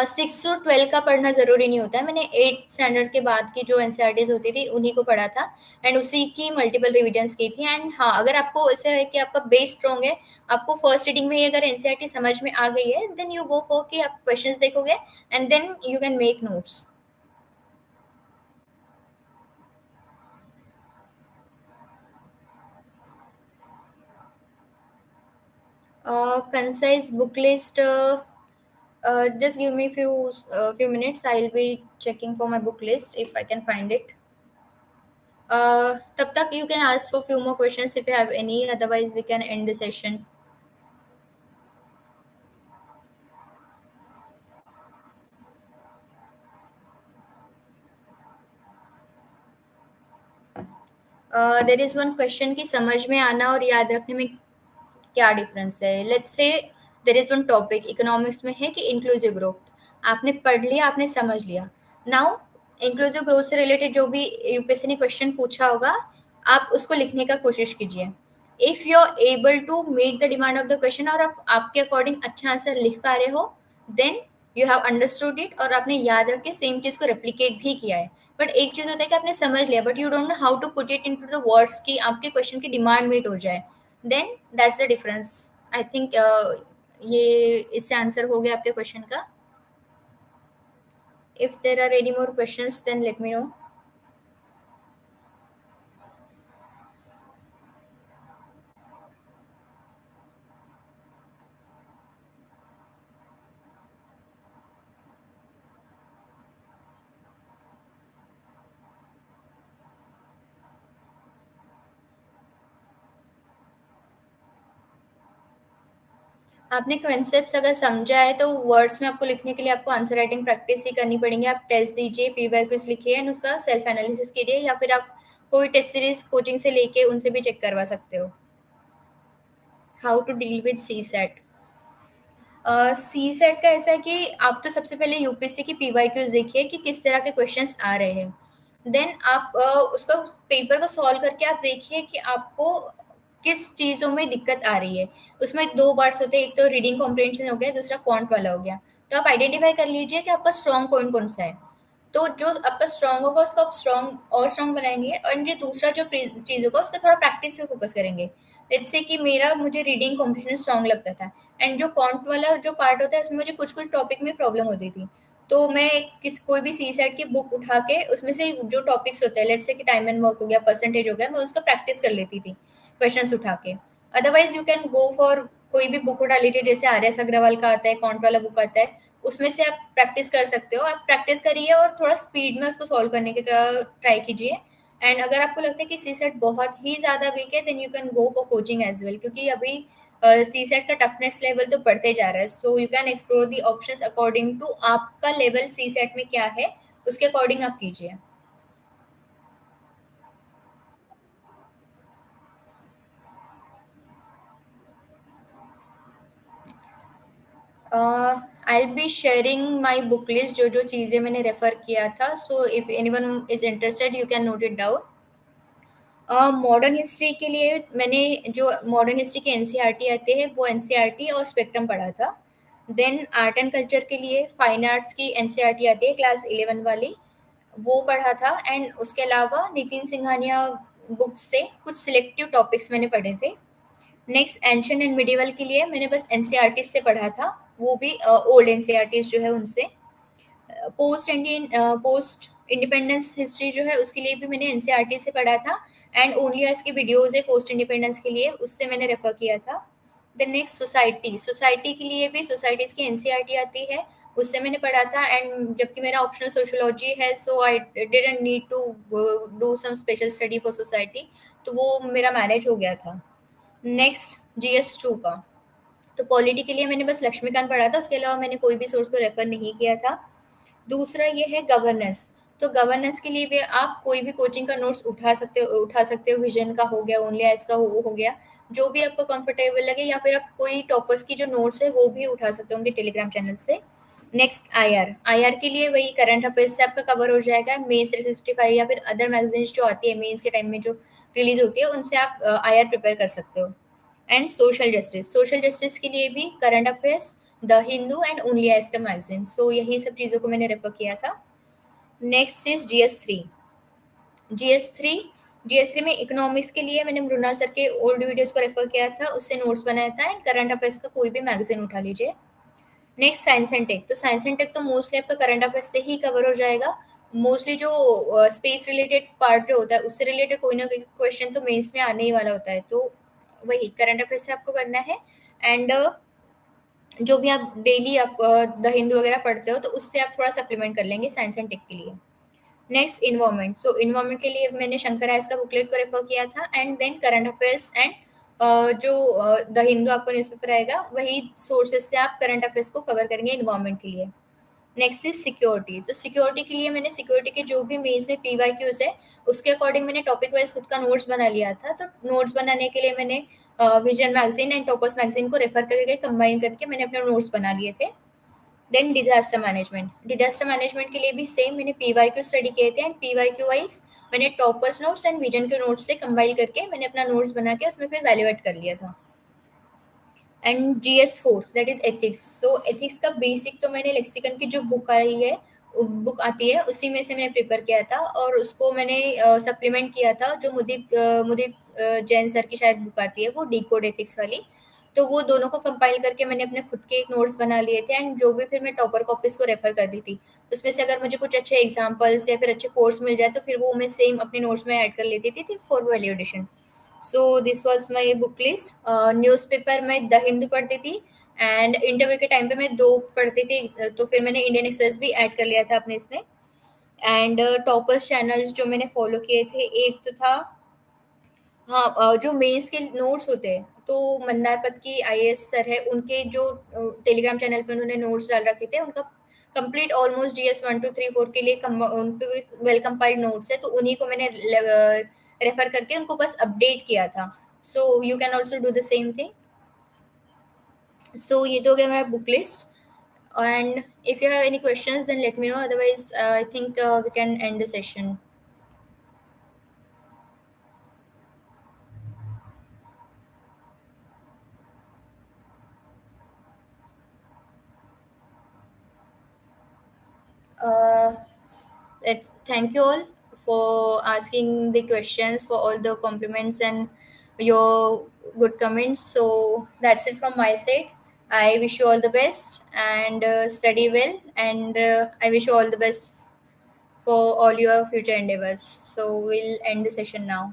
6 to 12 का पढ़ना ज़रूरी नहीं होता है। मैंने 8 स्टैंडर्ड के बाद की जो एनसीईआरटीज होती थी उन्हीं को पढ़ा था, एंड उसी की मल्टीपल रिविजन्स की थी। एंड हाँ, अगर आपको ऐसा है कि आपका बेस स्ट्रॉन्ग है, आपको फर्स्ट रीडिंग में ही अगर एनसीईआरटी समझ में आ गई है, देन यू गो फॉर कि आप क्वेश्चंस देखोगे and then you can make notes. Concise book list. Just give me few minutes. I'll be checking for my book list if I can find it. तब तक you can ask for few more questions if you have any. Otherwise, we can end the session. There is one question कि समझ में आना और याद रखने में क्या डिफरेंस है। Let's say there is one topic economics में है कि इंक्लूसिव ग्रोथ, आपने पढ़ लिया, आपने समझ लिया। नाउ इंक्लूसिव ग्रोथ से रिलेटेड जो भी यूपीएससी ने क्वेश्चन पूछा होगा, आप उसको लिखने का कोशिश कीजिए। If you are able to meet the demand of the question और आप आपके अकॉर्डिंग अच्छा आंसर लिख पा रहे हो, then you have understood it और आपने याद रख के सेम चीज को रेप्लिकेट भी किया है। बट एक चीज होता है कि आपने समझ लिया but you don't know how to put it into the words कि आपके क्वेश्चन की डिमांड मीट हो जाए, then that's the difference. I think ये इससे आंसर हो गया आपके क्वेश्चन का। If there are any more questions then let me know. आपने कॉन्सेप्ट्स अगर समझा है तो वर्ड्स में आपको लिखने के लिए आपको आंसर राइटिंग प्रैक्टिस ही करनी पड़ेगी। आप टेस्ट दीजिए, पीवाई क्विज लिखिए एंड उसका सेल्फ एनालिसिस कीजिए, या फिर आप कोई टेस्ट सीरीज कोचिंग से लेके उनसे भी चेक करवा सकते हो। How to deal with CSAT. CSAT का ऐसा है कि आप तो सबसे पहले यूपीएससी की पीवाई क्यूज देखिए कि किस तरह के क्वेश्चंस आ रहे हैं। देन आप उसको पेपर को सॉल्व करके आप देखिए कि आपको किस चीज़ों में दिक्कत आ रही है। उसमें 2 पार्ट्स होते हैं, एक तो रीडिंग कॉम्प्रिहेंशन हो गया, दूसरा क्वांट वाला हो गया। तो आप आइडेंटिफाई कर लीजिए कि आपका स्ट्रॉन्ग पॉइंट कौन-सा है। तो जो आपका स्ट्रॉन्ग होगा उसको आप स्ट्रॉन्ग और स्ट्रॉन्ग बनाएँगे, और जो दूसरा जो चीज़ होगा उसका थोड़ा प्रैक्टिस पे फोकस करेंगे। लेट्स से कि मुझे रीडिंग कॉम्प्रिहेंशन स्ट्रॉन्ग लगता था, एंड जो क्वांट वाला जो पार्ट होता है उसमें मुझे कुछ-कुछ टॉपिक में प्रॉब्लम होती थी। तो मैं कोई भी सी सेट की बुक उठा के उसमें से जो टॉपिक्स होते हैं, लेट्स से कि टाइम एंड वर्क हो गया, परसेंटेज हो गया, मैं उसका प्रैक्टिस कर लेती थी क्वेश्चंस उठा के। Otherwise you can go for कोई भी बुक उठा लीजिए, जैसे आर.एस. अग्रवाल का आता है, क्वांट वाला बुक आता है, उसमें से आप प्रैक्टिस कर सकते हो। आप प्रैक्टिस करिए और थोड़ा स्पीड में उसको सॉल्व करने का ट्राई कीजिए। एंड अगर आपको लगता है कि सी सेट बहुत ही ज़्यादा वीक है, then you can go for coaching as well, क्योंकि अभी सी सेट का टफनेस लेवल तो बढ़ते जा रहा है। So you can explore the options according to आपका लेवल सी सेट में क्या है, उसके अकॉर्डिंग आप कीजिए। I be sharing my book list, जो जो चीज़ें मैंने रेफर किया था। So if anyone is interested you can note it down. Modern history के लिए मैंने जो मॉडर्न हिस्ट्री के एनसीईआरटी आते हैं वो एनसीईआरटी और स्पेक्ट्रम पढ़ा था। देन आर्ट एंड कल्चर के लिए फाइन आर्ट्स की एनसीईआरटी आती है क्लास 11 वाली, वो पढ़ा था। एंड उसके अलावा नितिन सिंघानिया बुक से कुछ सिलेक्टिव टॉपिक्स मैंने पढ़े थे। नेक्स्ट एंशियंट एंड मिडिवल के लिए मैंने बस एनसीईआरटी से पढ़ा था, वो भी ओल्ड एनसीईआरटी जो है उनसे। पोस्ट इंडिपेंडेंस हिस्ट्री जो है उसके लिए भी मैंने एनसीईआरटी से पढ़ा था, एंड ओनली इसके वीडियोज़ है पोस्ट इंडिपेंडेंस के लिए, उससे मैंने रेफ़र किया था। द नेक्स्ट सोसाइटी, सोसाइटी के लिए भी सोसाइटीज़ की एनसीईआरटी आती है, उससे मैंने पढ़ा था। एंड जबकि मेरा ऑप्शनल सोशियोलॉजी है, so I didn't need to do some special study for society, तो वो मेरा मैनेज हो गया था। नेक्स्ट जीएस 2 का, तो पॉलिटी के लिए मैंने बस लक्ष्मीकांत पढ़ा था, उसके अलावा मैंने कोई भी सोर्स को रेफर नहीं किया था। दूसरा ये है गवर्नेंस, तो गवर्नेंस के लिए भी आप कोई भी कोचिंग का नोट्स उठा सकते हो, विजन का हो गया, ओनली आइस का हो गया, जो भी आपको कंफर्टेबल लगे, या फिर आप कोई टॉपर्स की जो नोट्स है वो भी उठा सकते हो उनके टेलीग्राम चैनल से। नेक्स्ट आईआर, आईआर के लिए वही करंट अफेयर्स से आपका कवर हो जाएगा। मेंस 365 या फिर अदर मैगजीन्स जो आती है मेंस के टाइम में जो रिलीज होती है, उनसे आप आईआर प्रिपेयर कर सकते हो। And social justice, social justice के लिए भी current affairs, the Hindu and only eyes का मैगजीन, सो यही सब चीज़ों को मैंने रेफर किया था। Next is GS three. GS three में इकोनॉमिक्स के लिए मैंने मृणाल सर के ओल्ड वीडियोस को रेफर किया था, उससे नोट्स बनाया था। एंड करंट अफेयर्स का कोई भी मैगजीन उठा लीजिए। नेक्स्ट साइंस एंड टेक, तो साइंस एंड टेक तो मोस्टली आपका करंट अफेयर्स से ही कवर हो जाएगा। मोस्टली जो स्पेस रिलेटेड पार्ट जो होता है, उससे रिलेटेड कोई ना कोई क्वेश्चन तो मेंस में आने ही वाला होता है, तो वही करंट अफेयर्स से आपको करना है। एंड जो भी आप डेली आप द हिंदू वगैरह पढ़ते हो, तो उससे आप थोड़ा सप्लीमेंट कर लेंगे साइंस एंड टेक के लिए। नेक्स्ट इन्वायरमेंट, सो इन्वायरमेंट के लिए मैंने शंकर राइस का बुकलेट को रेफर किया था। And then current affairs and जो द हिंदू आपका न्यूज़पेपर आएगा, वही सोर्सेज से आप करंट अफेयर्स को कवर करेंगे इन्वायरमेंट के लिए। नेक्स्ट इज सिक्योरिटी, तो सिक्योरिटी के लिए मैंने सिक्योरिटी के जो भी मेंस में पीवाईक्यूज है, उसके अकॉर्डिंग मैंने टॉपिक वाइज खुद का नोट्स बना लिया था। तो नोट्स बनाने के लिए मैंने Vision magazine and toppers magazine को रेफर करके कंबाइन करके मैंने अपने नोट्स बना लिए थे। Then disaster management, disaster management के लिए भी सेम मैंने पीवाईक्यू स्टडी किए थे। एंड पीवाईक्यू वाइज मैंने टॉपर्स नोट्स एंड विजन के नोट्स से कंबाइन करके मैंने अपना नोट्स बना के उसमें फिर वैल्यूएट कर लिया था। And GS 4 that is ethics, so ethics का बेसिक तो मैंने लेक्सिकन की जो बुक आई है, बुक आती है, उसी में से मैंने प्रिपेयर किया था। और उसको मैंने सप्लीमेंट किया था, जो मुदित जैन सर की शायद बुक आती है, वो डिकोड एथिक्स वाली। तो वो दोनों को कंपाइल करके मैंने अपने खुद के एक नोट्स बना लिए थे। एंड जो भी फिर मैं टॉपर कॉपीज को रेफर कर दी थी, उसमें से अगर मुझे कुछ अच्छे एग्जाम्पल्स या फिर अच्छे कोर्स मिल जाए, तो फिर वो मैं सेम अपने नोट्स में ऐड कर लेती थी for valuation. So this was my book list. Newspaper में द हिंदू पढ़ती थी, एंड इंटरव्यू के टाइम पे मैं दो पढ़ती थी, तो फिर मैंने इंडियन एक्सप्रेस भी ऐड कर लिया था अपने इसमें। एंड टॉपर्स चैनल्स जो मैंने फॉलो किए थे, एक तो था, हाँ, जो मेंस के नोट्स होते हैं, तो मंदार पत की आईएएस सर है, उनके जो टेलीग्राम चैनल पे उन्होंने नोट्स डाल रखे थे, उनका कंप्लीट ऑलमोस्ट जीएस 1 2 3 4 के लिए उन पे वेल कंपाइल्ड नोट्स है, तो उन्हीं को मैंने रेफर करके उनको बस अपडेट किया था। So you can also do the same thing. So ये तो हो गया हमारा book list. And if you have any questions then let me know, otherwise I think we can end the session. Uh, thank you all for asking the questions, for all the compliments and your good comments. So that's it from my side. I wish you all the best and study well. And I wish you all the best for all your future endeavors. So we'll end the session now.